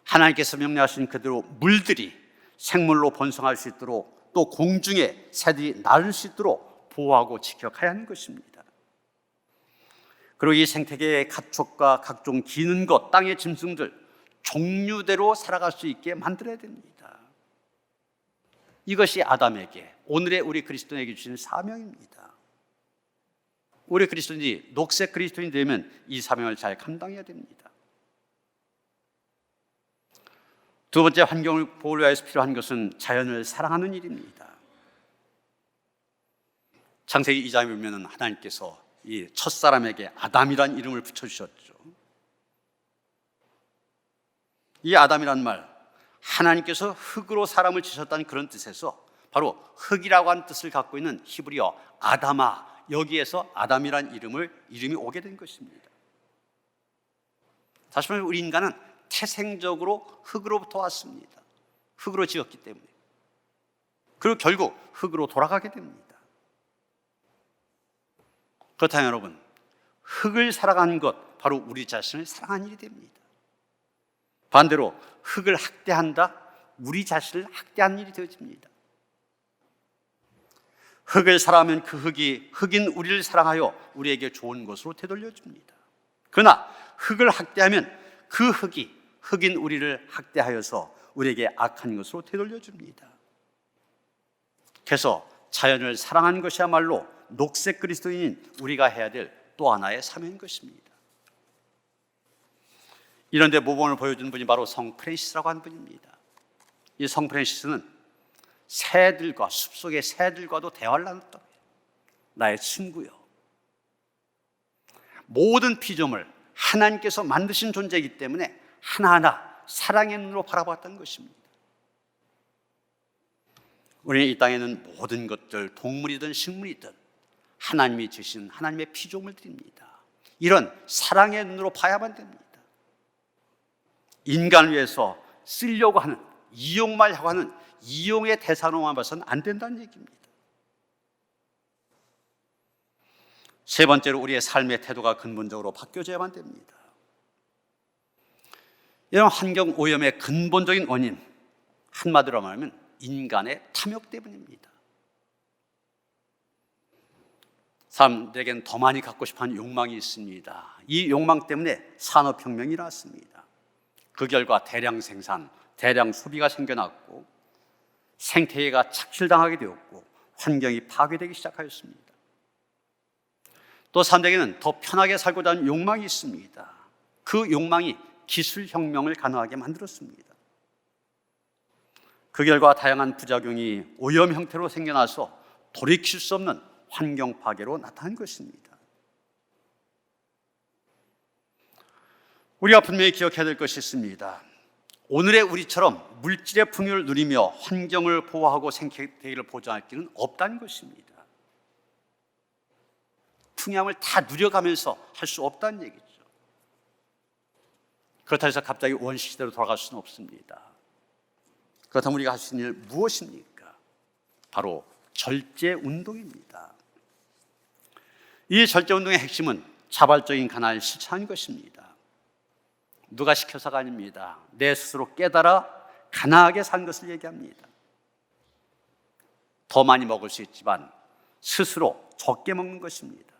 하나님께서 명령하신 그대로 물들이 생물로 번성할 수 있도록 또 공중에 새들이 날을 수 있도록 보호하고 지켜가야 하는 것입니다. 그리고 이 생태계의 가축과 각종 기는 것, 땅의 짐승들 종류대로 살아갈 수 있게 만들어야 됩니다. 이것이 아담에게, 오늘의 우리 그리스도인에게 주시는 사명입니다. 우리 그리스도인이 녹색 그리스도인이 되면 이 사명을 잘 감당해야 됩니다. 두 번째, 환경을 보호를 위해서 필요한 것은 자연을 사랑하는 일입니다. 창세기 2장에 보면 하나님께서 이 첫사람에게 아담이란 이름을 붙여주셨죠. 이 아담이란 말, 하나님께서 흙으로 사람을 지으셨다는 그런 뜻에서 바로 흙이라고 하는 뜻을 갖고 있는 히브리어 아담아, 여기에서 아담이란 이름이 오게 된 것입니다. 다시 말하면 우리 인간은 태생적으로 흙으로부터 왔습니다. 흙으로 지었기 때문에. 그리고 결국 흙으로 돌아가게 됩니다. 그렇다면 여러분, 흙을 사랑하는 것, 바로 우리 자신을 사랑하는 일이 됩니다. 반대로 흙을 학대한다, 우리 자신을 학대하는 일이 되어집니다. 흙을 사랑하면 그 흙인 우리를 사랑하여 우리에게 좋은 것으로 되돌려줍니다. 그러나 흙을 학대하면 그 흙인 우리를 학대하여서 우리에게 악한 것으로 되돌려줍니다. 그래서 자연을 사랑하는 것이야말로 녹색 그리스도인인 우리가 해야 될 또 하나의 사명인 것입니다. 이런데 모범을 보여준 분이 바로 성 프랜시스라고 하는 분입니다. 이 성 프랜시스는 새들과, 숲속의 새들과도 대화를 나눴다고 해요. 나의 친구요, 모든 피조물 하나님께서 만드신 존재이기 때문에 하나하나 사랑의 눈으로 바라봤다는 것입니다. 우리는 이 땅에는 모든 것들, 동물이든 식물이든 하나님이 주신 하나님의 피조물들입니다. 이런 사랑의 눈으로 봐야만 됩니다. 인간을 위해서 쓰려고 하는, 이용만 하고 하는 이용의 대상으로만 봐서는 안 된다는 얘기입니다. 세 번째로 우리의 삶의 태도가 근본적으로 바뀌어져야만 됩니다. 이런 환경 오염의 근본적인 원인, 한마디로 말하면 인간의 탐욕 때문입니다. 사람들에게는 더 많이 갖고 싶어하는 욕망이 있습니다. 이 욕망 때문에 산업혁명이 일어났습니다. 그 결과 대량 생산, 대량 소비가 생겨났고 생태계가 착취당하게 되었고 환경이 파괴되기 시작하였습니다. 또 사람들에게는 더 편하게 살고자 하는 욕망이 있습니다. 그 욕망이 기술혁명을 가능하게 만들었습니다. 그 결과 다양한 부작용이 오염 형태로 생겨나서 돌이킬 수 없는 환경 파괴로 나타난 것입니다. 우리가 분명히 기억해야 될 것이 있습니다. 오늘의 우리처럼 물질의 풍요를 누리며 환경을 보호하고 생태계를 보존할 길은 없다는 것입니다. 풍요함을 다 누려가면서 할 수 없다는 얘기죠. 그렇다고 해서 갑자기 원시 시대로 돌아갈 수는 없습니다. 그렇다면 우리가 할 수 있는 일 무엇입니까? 바로 절제운동입니다. 이 절제운동의 핵심은 자발적인 가난을 실천하는 것입니다. 누가 시켜서가 아닙니다. 내 스스로 깨달아 가난하게 산 것을 얘기합니다. 더 많이 먹을 수 있지만 스스로 적게 먹는 것입니다.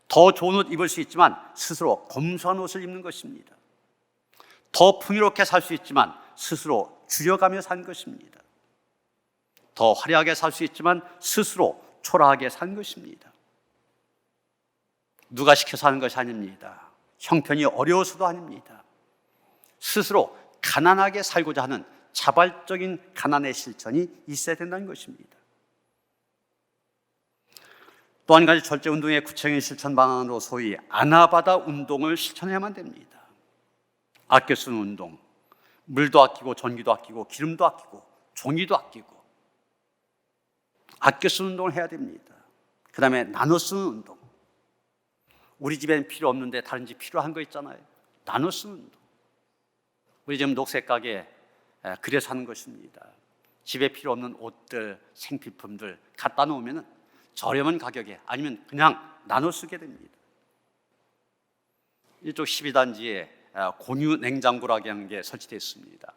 더 좋은 옷 입을 수 있지만 스스로 검소한 옷을 입는 것입니다. 더 풍요롭게 살 수 있지만 스스로 줄여가며 산 것입니다. 더 화려하게 살 수 있지만 스스로 초라하게 산 것입니다. 누가 시켜서 하는 것이 아닙니다. 형편이 어려워서도 아닙니다. 스스로 가난하게 살고자 하는 자발적인 가난의 실천이 있어야 된다는 것입니다. 또 한 가지 절제운동의 구체적인 실천 방안으로 소위 아나바다 운동을 실천해야만 됩니다. 아껴 쓰는 운동, 물도 아끼고 전기도 아끼고 기름도 아끼고 종이도 아끼고 아껴 쓰는 운동을 해야 됩니다. 그 다음에 나눠 쓰는 운동, 우리 집엔 필요 없는데 다른 집 필요한 거 있잖아요. 나눠 쓰는 운동. 우리 지금 녹색 가게 그래서 하는 것입니다. 집에 필요 없는 옷들, 생필품들 갖다 놓으면 저렴한 가격에 아니면 그냥 나눠 쓰게 됩니다. 이쪽 12단지에 공유 냉장고라고 하는 게 설치되어 있습니다.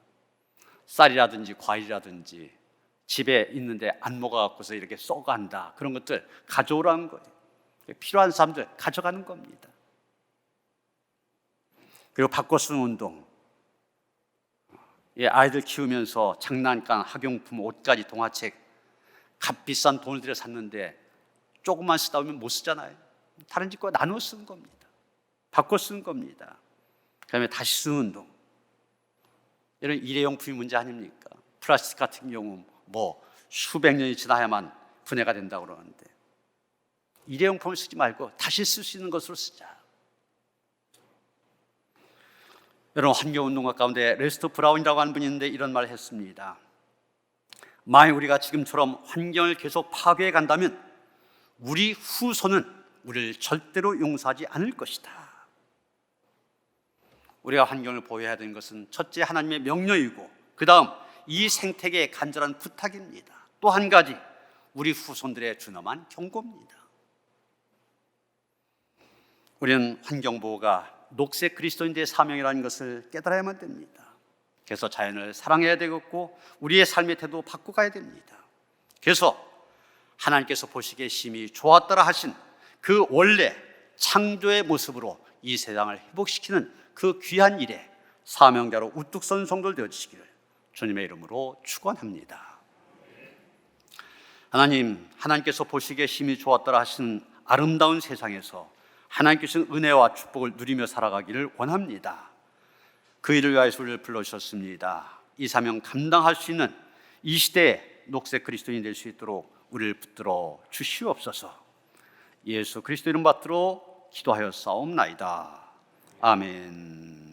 쌀이라든지 과일이라든지 집에 있는데 안 먹어갖고서 이렇게 썩어간다, 그런 것들 가져오라는 거예요. 필요한 사람들 가져가는 겁니다. 그리고 바꿔 쓰는 운동. 아이들 키우면서 장난감, 학용품, 옷까지, 동화책 값비싼 돈을 들여 샀는데 조금만 쓰다 보면 못 쓰잖아요. 다른 집과 나눠 쓰는 겁니다. 바꿔 쓰는 겁니다. 그다음에 다시 쓰는 운동. 이런 일회용품이 문제 아닙니까? 플라스틱 같은 경우 뭐 수백 년이 지나야만 분해가 된다고 그러는데 일회용품을 쓰지 말고 다시 쓸 수 있는 것으로 쓰자. 여러분, 환경운동가 가운데 레스터 브라운이라고 하는 분이 있는데 이런 말을 했습니다. 만약 우리가 지금처럼 환경을 계속 파괴해 간다면 우리 후손은 우리를 절대로 용서하지 않을 것이다. 우리가 환경을 보호해야 되는 것은 첫째 하나님의 명령이고, 그 다음 이 생태계의 간절한 부탁입니다. 또 한 가지, 우리 후손들의 준엄한 경고입니다. 우리는 환경보호가 녹색 그리스도인들의 사명이라는 것을 깨달아야만 됩니다. 그래서 자연을 사랑해야 되겠고 우리의 삶의 태도 바꿔가야 됩니다. 그래서 하나님께서 보시기에 심히 좋았더라 하신 그 원래 창조의 모습으로 이 세상을 회복시키는 그 귀한 일에 사명자로 우뚝 선 성도들 되어주시기를 주님의 이름으로 축원합니다. 하나님께서 보시기에 심히 좋았더라 하신 아름다운 세상에서 하나님께서 은혜와 축복을 누리며 살아가기를 원합니다. 그 일을 위하여서 우리를 불러주셨습니다. 이 사명 감당할 수 있는 이 시대에 녹색 그리스도인이 될 수 있도록 우리를 붙들어 주시옵소서. 예수 그리스도 이름 받들어 기도하여 싸움나이다. 아멘.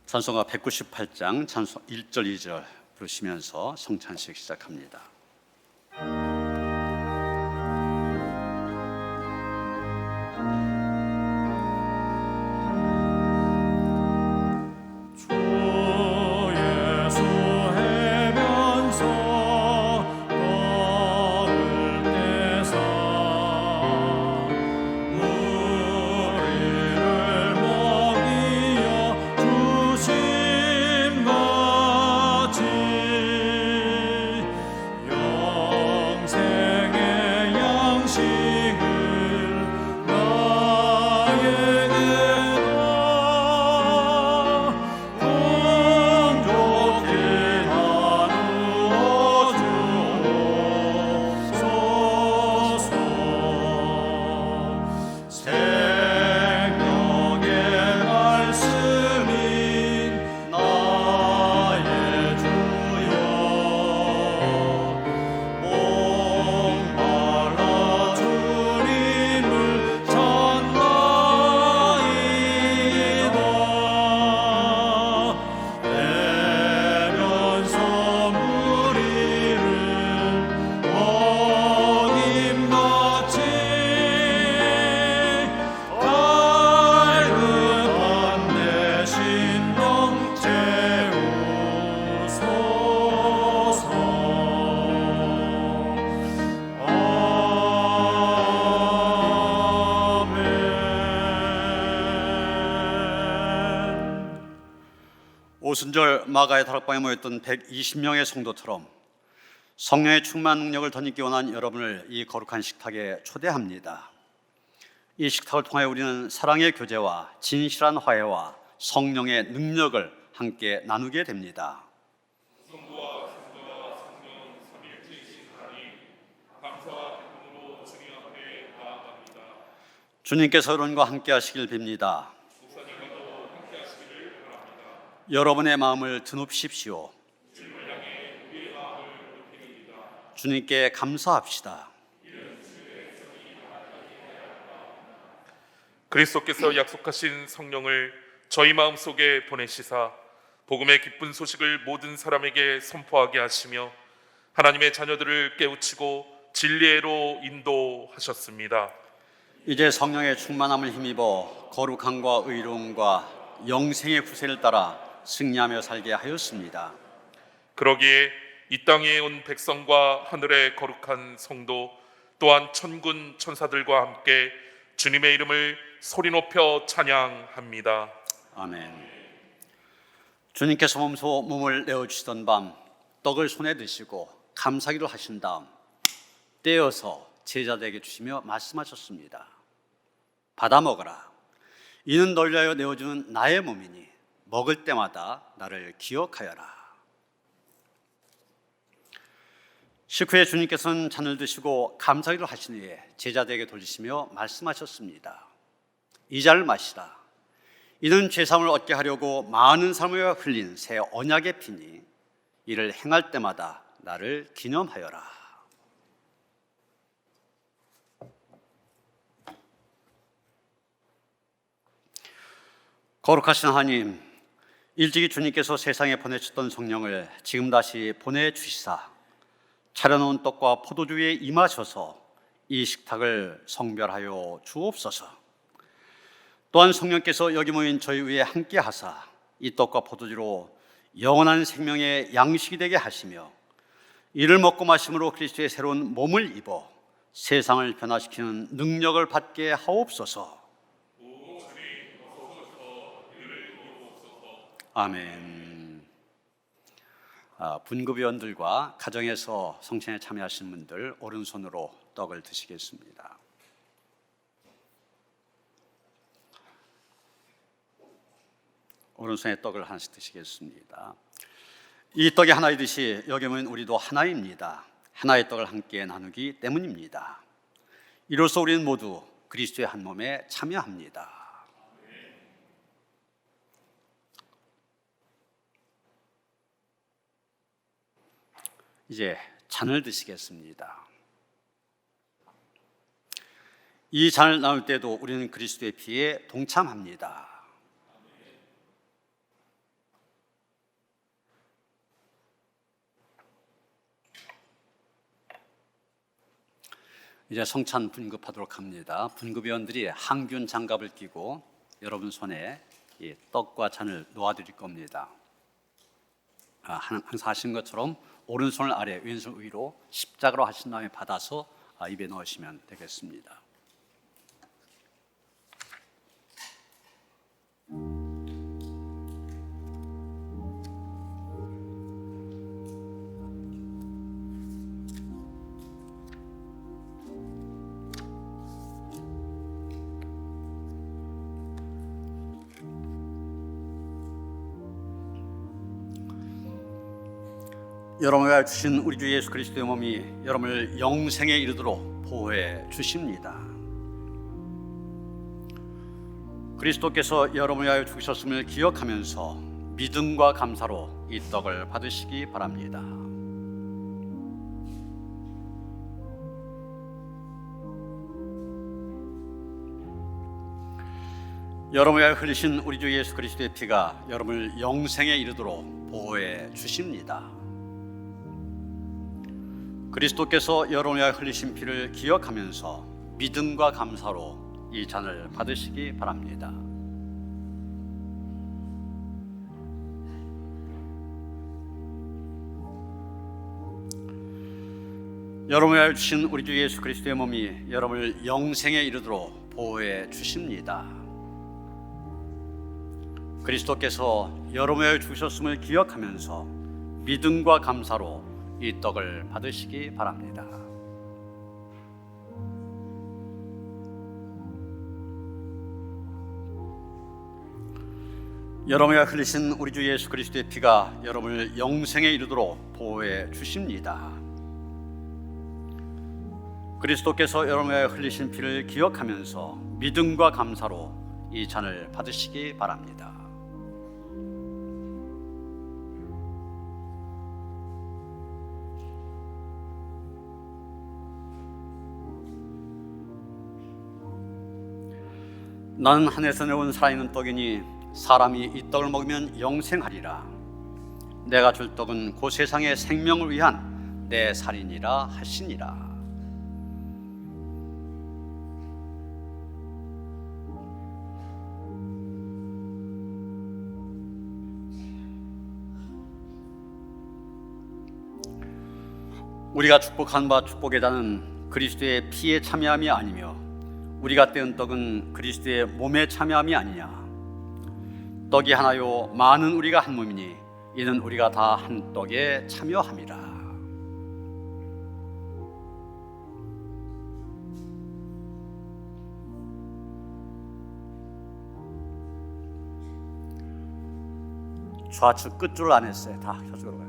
찬송가 198장 찬송 1절 2절 부르시면서 성찬식 시작합니다. 오순절 마가의 다락방에 모였던 120명의 성도처럼 성령의 충만 능력을 더 잊기 원하는 여러분을 이 거룩한 식탁에 초대합니다. 이 식탁을 통해 우리는 사랑의 교제와 진실한 화해와 성령의 능력을 함께 나누게 됩니다. 성부와 성자와 성령 삼위일체이신 하나님, 감사와 기쁨으로 주님 앞에 나아갑니다. 주님께서 여러분과 함께 하시길 빕니다. 여러분의 마음을 드높이십시오. 주님께 감사합시다. 그리스도께서 약속하신 성령을 저희 마음속에 보내시사 복음의 기쁜 소식을 모든 사람에게 선포하게 하시며 하나님의 자녀들을 깨우치고 진리로 인도하셨습니다. 이제 성령의 충만함을 힘입어 거룩함과 의로움과 영생의 구세를 따라 승리하며 살게 하였습니다. 그러기에 이 땅에 온 백성과 하늘의 거룩한 성도 또한 천군 천사들과 함께 주님의 이름을 소리 높여 찬양합니다. 아멘. 주님께서 몸을 내어주시던 밤 떡을 손에 드시고 감사기를 하신 다음 떼어서 제자들에게 주시며 말씀하셨습니다. 받아 먹어라. 이는 너를 위하여 내어주는 나의 몸이니 먹을 때마다 나를 기억하여라. 식후에 주님께서는 잔을 드시고 감사기를 하신 후에 제자들에게 돌리시며 말씀하셨습니다. 이 잔을 마시라. 이는 죄사함을 얻게 하려고 많은 사람을 위하여 흘린 새 언약의 피니 이를 행할 때마다 나를 기념하여라. 거룩하신 하나님, 일찍이 주님께서 세상에 보내셨던 성령을 지금 다시 보내주시사 차려놓은 떡과 포도주 위에 임하셔서 이 식탁을 성별하여 주옵소서. 또한 성령께서 여기 모인 저희 위에 함께 하사 이 떡과 포도주로 영원한 생명의 양식이 되게 하시며 이를 먹고 마심으로 그리스도의 새로운 몸을 입어 세상을 변화시키는 능력을 받게 하옵소서. 아멘. 분급위원들과 가정에서 성찬에 참여하신 분들 오른손으로 떡을 드시겠습니다. 오른손에 떡을 하나씩 드시겠습니다. 이 떡이 하나이듯이 여기 모인 우리도 하나입니다. 하나의 떡을 함께 나누기 때문입니다. 이로써 우리는 모두 그리스도의 한 몸에 참여합니다. 이제 잔을 드시겠습니다. 이 잔을 나눌 때도 우리는 그리스도의 피에 동참합니다. 이제 성찬 분급하도록 합니다. 분급위원들이 항균 장갑을 끼고 여러분 손에 이 떡과 잔을 놓아드릴 겁니다. 항상 하신 것처럼 오른손을 아래, 왼손 위로 십자가로 하신 다음에 받아서 입에 넣으시면 되겠습니다. 여러분을 위하여 주신 우리 주 예수 그리스도의 몸이 여러분을 영생에 이르도록 보호해 주십니다. 그리스도께서 여러분을 위하여 죽으셨음을 기억하면서 믿음과 감사로 이 떡을 받으시기 바랍니다. 여러분을 위하여 흘리신 우리 주 예수 그리스도의 피가 여러분을 영생에 이르도록 보호해 주십니다. 그리스도께서 여러분을 위하여 흘리신 피를 기억하면서 믿음과 감사로 이 잔을 받으시기 바랍니다. 여러분을 위하여 주신 우리 주 예수 그리스도의 몸이 여러분을 영생에 이르도록 보호해 주십니다. 그리스도께서 여러분을 위하여 죽으셨음을 기억하면서 믿음과 감사로 이 떡을 받으시기 바랍니다. 여러분이 흘리신 우리 주 예수 그리스도의 피가 여러분을 영생에 이르도록 보호해 주십니다. 그리스도께서 여러분이 흘리신 피를 기억하면서 믿음과 감사로 이 잔을 받으시기 바랍니다. 나는 하늘에서 내려온 살아있는 떡이니 사람이 이 떡을 먹으면 영생하리라. 내가 줄 떡은 그 세상의 생명을 위한 내 살이니라 하시니라. 우리가 축복한 바 축복의 단은 그리스도의 피에 참여함이 아니며 우리가 떼은 떡은 그리스도의 몸에 참여함이 아니냐. 떡이 하나요 많은 우리가 한 몸이니 이는 우리가 다 한 떡에 참여함이라. 좌측 끝줄을 안 했어요. 다 저쪽으로 가요.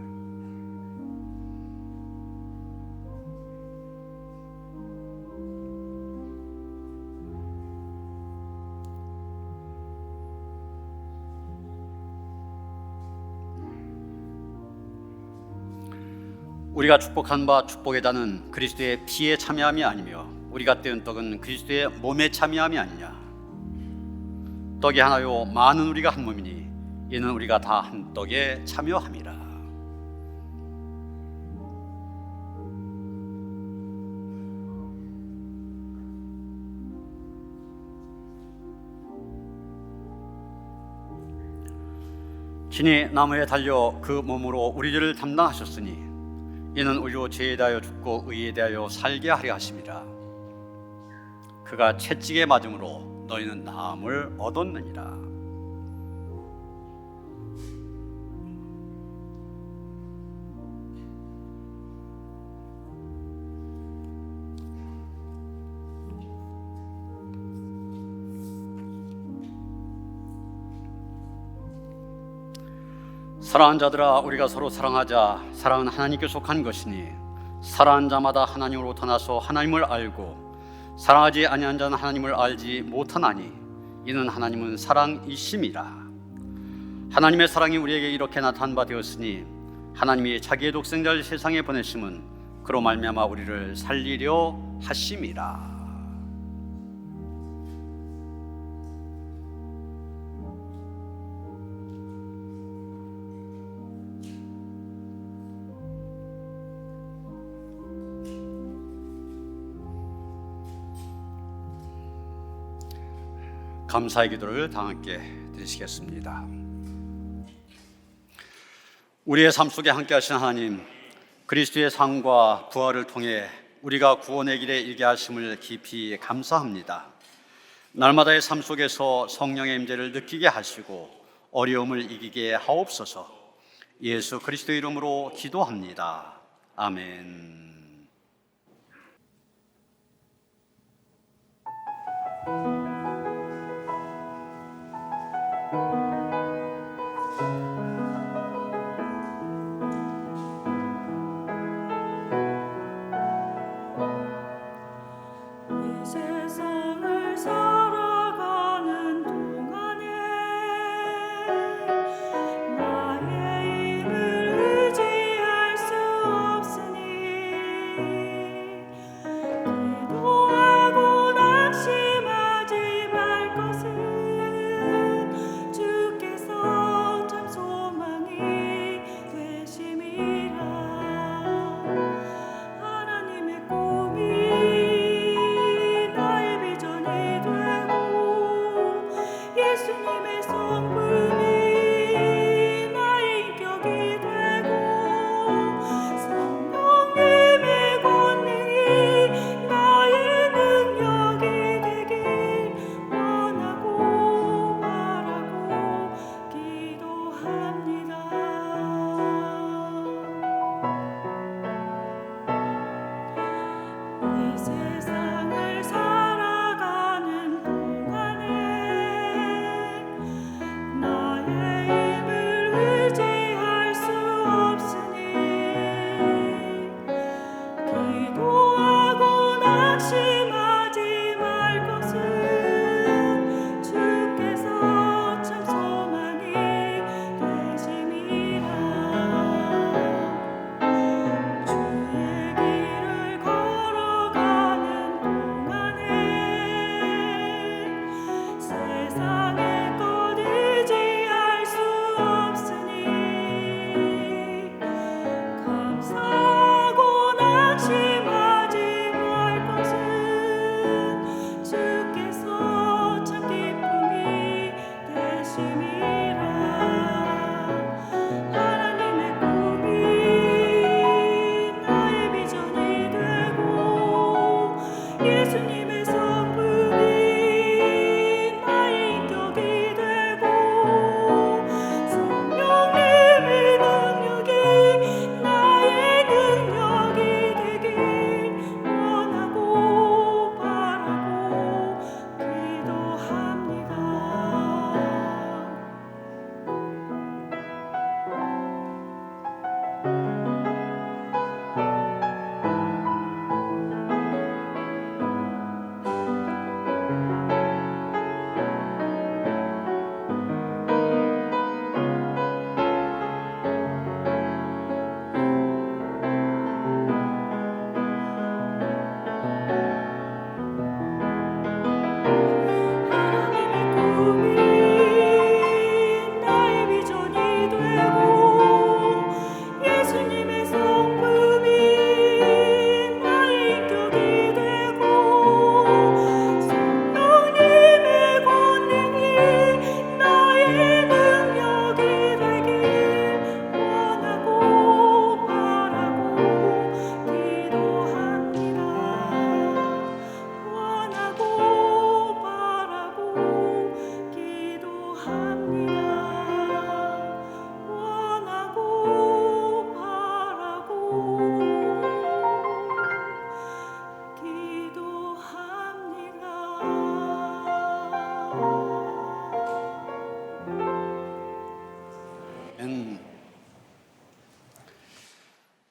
우리가 축복한 바 축복의 단은 그리스도의 피에 참여함이 아니며 우리가 떼은 떡은 그리스도의 몸에 참여함이 아니냐. 떡이 하나요 많은 우리가 한 몸이니 이는 우리가 다 한 떡에 참여함이라. 친히 나무에 달려 그 몸으로 우리 죄를 담당하셨으니 이는 우리로 죄에 대하여 죽고 의에 대하여 살게 하려 하심이라. 그가 채찍에 맞음으로 너희는 나음을 얻었느니라. 사랑하는 자들아, 우리가 서로 사랑하자. 사랑은 하나님께 속한 것이니 사랑하는 자마다 하나님으로부터 나서 하나님을 알고 사랑하지 아니한 자는 하나님을 알지 못하나니 이는 하나님은 사랑이심이라. 하나님의 사랑이 우리에게 이렇게 나타난 바 되었으니 하나님이 자기의 독생자를 세상에 보내심은 그로 말미암아 우리를 살리려 하심이라. 감사의 기도를 다 함께 드리시겠습니다. 우리의 삶 속에 함께 하신 하나님, 그리스도의 삶과 부활을 통해 우리가 구원의 길에 일게 하심을 깊이 감사합니다. 날마다의 삶 속에서 성령의 임재를 느끼게 하시고 어려움을 이기게 하옵소서. 예수 그리스도 이름으로 기도합니다. 아멘. 이 세상을 살아가는 동안에 나의 힘을 의지할 수 없으니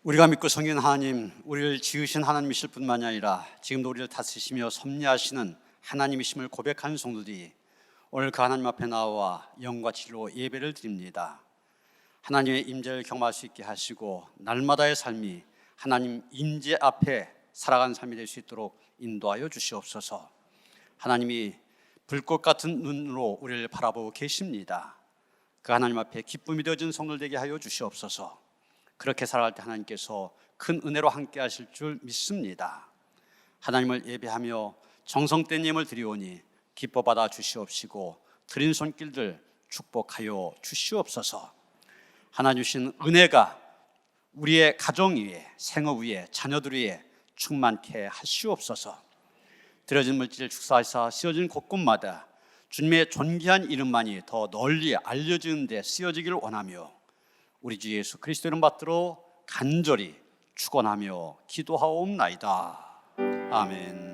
우리가 믿고 섬기는 하나님, 우리를 지으신 하나님이실 뿐만이 아니라 지금도 우리를 다스리시며 섭리하시는 하나님이심을 고백하는 성도들이 오늘 그 하나님 앞에 나와 영과 진리로 예배를 드립니다. 하나님의 임재를 경험할 수 있게 하시고 날마다의 삶이 하나님 임재 앞에 살아가는 삶이 될 수 있도록 인도하여 주시옵소서. 하나님이 불꽃 같은 눈으로 우리를 바라보고 계십니다. 그 하나님 앞에 기쁨이 되어진 성도들 되게 하여 주시옵소서. 그렇게 살아갈 때 하나님께서 큰 은혜로 함께 하실 줄 믿습니다. 하나님을 예배하며 정성된 예물 드리오니 기뻐 받아 주시옵시고 드린 손길들 축복하여 주시옵소서. 하나님 주신 은혜가 우리의 가정 위에, 생업 위에, 자녀들 위에 충만케 하시옵소서. 드려진 물질 축사하사 쓰여진 곳곳마다 주님의 존귀한 이름만이 더 널리 알려지는 데 쓰여지기를 원하며 우리 주 예수 그리스도 이름 받들어 간절히 축원하며 기도하옵나이다. 아멘.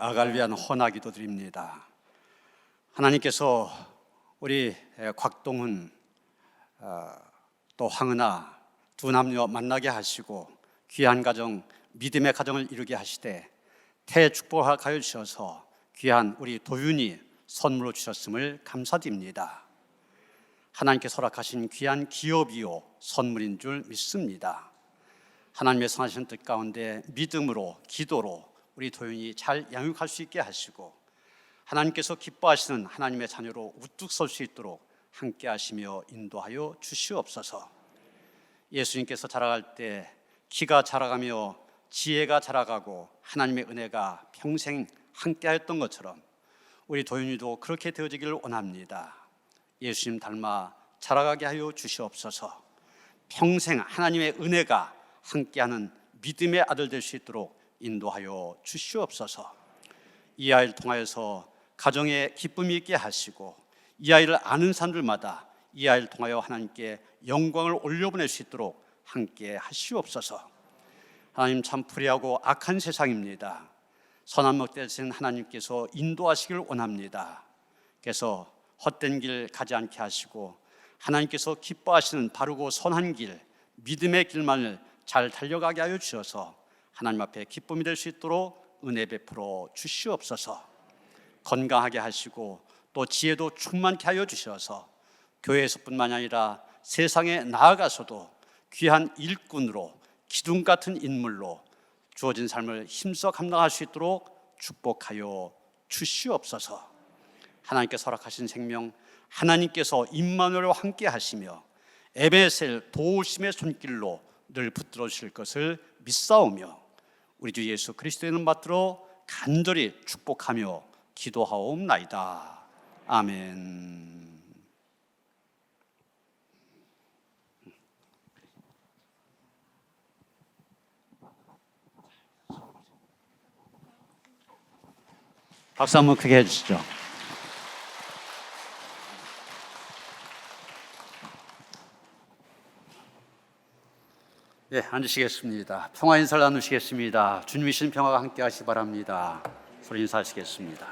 아가를 위한 헌화기도 드립니다. 하나님께서 우리 곽동훈 또 황은아 두 남녀 만나게 하시고 귀한 가정, 믿음의 가정을 이루게 하시되 태축복을 가여 주셔서 귀한 우리 도윤이 선물로 주셨음을 감사드립니다. 하나님께서 허락하신 귀한 기업이요 선물인 줄 믿습니다. 하나님의 선하신 뜻 가운데 믿음으로 기도로 우리 도윤이 잘 양육할 수 있게 하시고 하나님께서 기뻐하시는 하나님의 자녀로 우뚝 설 수 있도록 함께 하시며 인도하여 주시옵소서. 예수님께서 자라갈 때 키가 자라가며 지혜가 자라가고 하나님의 은혜가 평생 함께 하였던 것처럼 우리 도윤이도 그렇게 되어지기를 원합니다. 예수님 닮아 자라가게 하여 주시옵소서. 평생 하나님의 은혜가 함께하는 믿음의 아들 될 수 있도록 인도하여 주시옵소서. 이 아이를 통하여서 가정에 기쁨이 있게 하시고 이 아이를 아는 사람들마다 이 아이를 통하여 하나님께 영광을 올려보낼 수 있도록 함께 하시옵소서. 하나님 참 불의하고 악한 세상입니다. 선한 목 되신 하나님께서 인도하시길 원합니다. 그래서 헛된 길 가지 않게 하시고 하나님께서 기뻐하시는 바르고 선한 길, 믿음의 길만을 잘 달려가게 하여 주셔서 하나님 앞에 기쁨이 될 수 있도록 은혜 베풀어 주시옵소서. 건강하게 하시고 또 지혜도 충만케 하여 주셔서 교회에서뿐만 아니라 세상에 나아가서도 귀한 일꾼으로 기둥 같은 인물로 주어진 삶을 힘써 감당할 수 있도록 축복하여 주시옵소서. 하나님께서 허락하신 생명 하나님께서 임마누엘과 함께 하시며 에베셀 도우심의 손길로 늘 붙들어 주실 것을 믿사오며 우리 주 예수 그리스도의 이름 받들어 간절히 축복하며 기도하옵나이다. 아멘. 박수 한번 크게 해주시죠. 네, 앉으시겠습니다. 평화 인사를 나누시겠습니다. 주님이신 평화가 함께 하시기 바랍니다. 소리 인사하시겠습니다.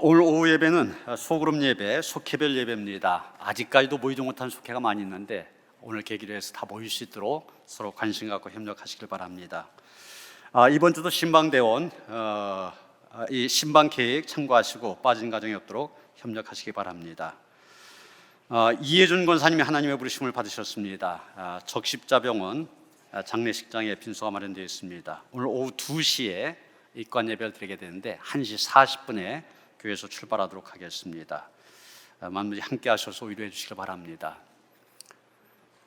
오늘 오후 예배는 소그룹 예배, 속회별 예배입니다. 아직까지도 모이지 못한 속회가 많이 있는데 오늘 계기로 해서 다 모일 수 있도록 서로 관심 갖고 협력하시길 바랍니다. 이번 주도 신방대원 이 신방 계획 참고하시고 빠진 가정이 없도록 협력하시기 바랍니다. 이혜준 권사님이 하나님의 부르심을 받으셨습니다. 적십자병원 장례식장에 빈소가 마련되어 있습니다. 오늘 오후 2시에 입관 예배를 드리게 되는데 1시 40분에 교회에서 출발하도록 하겠습니다. 많은 분들이 함께 하셔서 위로해 주시길 바랍니다.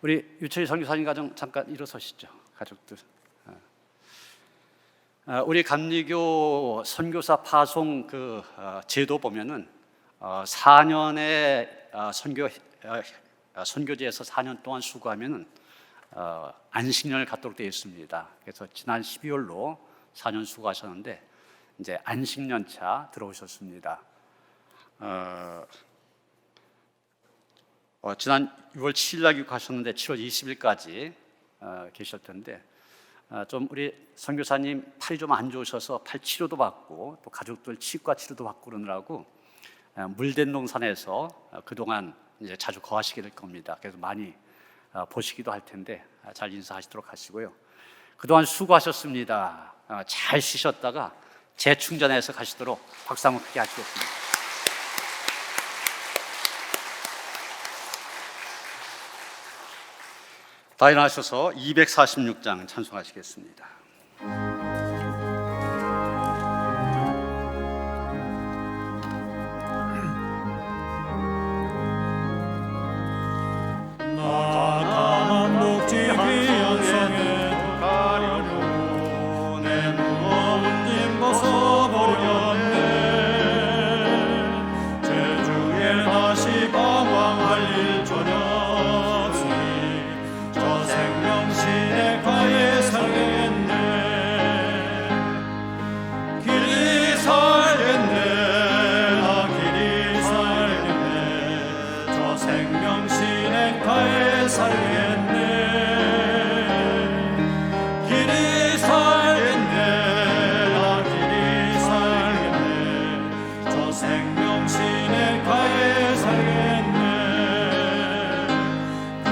우리 유철희 선교사님 가정 잠깐 일어서시죠. 가족들. 우리 감리교 선교사 파송 그 제도 보면은 4년에 선교제에서 4년 동안 수고하면은 안식년을 갖도록 되어 있습니다. 그래서 지난 12월로 4년 수고하셨는데 이제 안식년차 들어오셨습니다. 지난 6월 7일 날 귀국하셨는데 7월 20일까지 계실 텐데 좀 우리 선교사님 팔이 좀 안 좋으셔서 팔 치료도 받고 또 가족들 치과 치료도 받고 그러느라고 물된 동산에서 그동안 이제 자주 거하시게 될 겁니다. 그래서 많이 보시기도 할 텐데 잘 인사하시도록 하시고요. 그동안 수고하셨습니다. 잘 쉬셨다가 재충전해서 가시도록 박수 한번 크게 하시겠습니다. 다 일어나셔서 246장 찬송하시겠습니다. 나가는 목지 비연성에 가려고 내 무거운 짐 벗어버렸네. 제주에 다시 방황할 일 전혀 없으니 저 생명 시내가에 살겠네. 길이 살겠네. 나 길이 살겠네. 저 생명 시내가에 살겠네. 길이 살겠네. 나 길이 살겠네. 저 생명 시내가에 살겠네. 그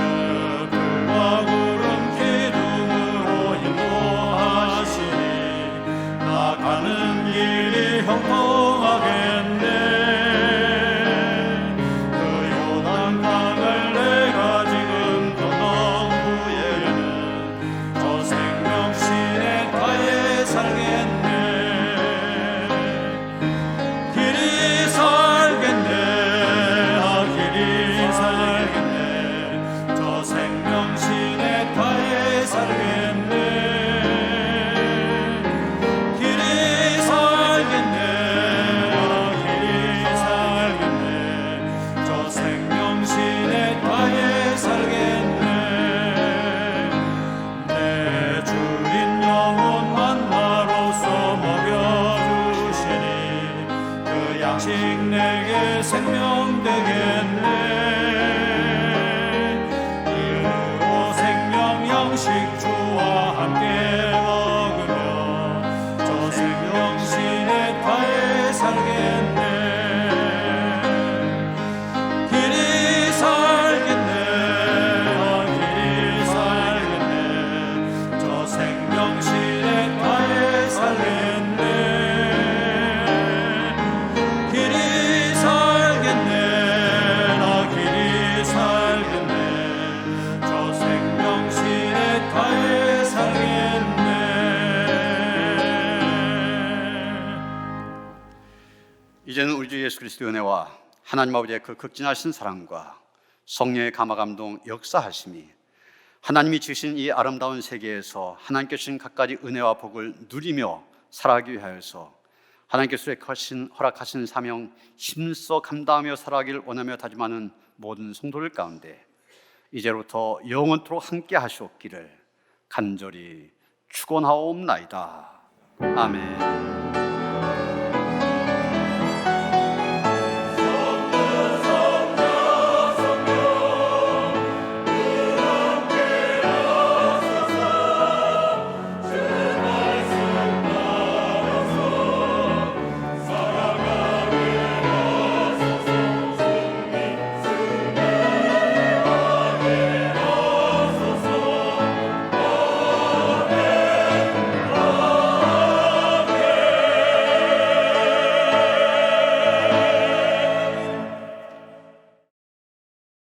불과 구름 기둥으로 인도하시니 나가는 길이 형통하겠네. 그 요단강을 내가 지금 건넌 후에는 저 생명 시내가에 살겠네. 길이 살겠네. 아 길이 살겠네. 저 생명 시내가에 살겠네. 길이 살겠네. 아 길이 살겠네. 저 생명 시내가에 살겠네. 내 주인 영혼 만나로서 먹여주시니 그 양식 내게 생명 되겠네. 이로 생명 양식 주와 함께 먹으며 저 생명 시내가에 살겠네. 길이 살겠네. 아 길이 살겠네. 저 생명 시내가에 살겠네. 길이 살겠네. 나 길이 살겠네. 저 생명 시내가에 살겠네. 이제는 우리 주 예수 그리스도의 은혜와 하나님 아버지의 그 극진하신 사랑과 성령의 감화 감동 역사하심이 하나님이 주신 이 아름다운 세계에서 하나님께 주신 갖가지 은혜와 복을 누리며 살아가기 위하여서 하나님께서 허락하신 사명 힘써 감당하며 살아가기를 원하며 다짐하는 모든 성도들 가운데 이제부터 영원토록 함께 하시옵기를 간절히 축원하옵나이다. 아멘.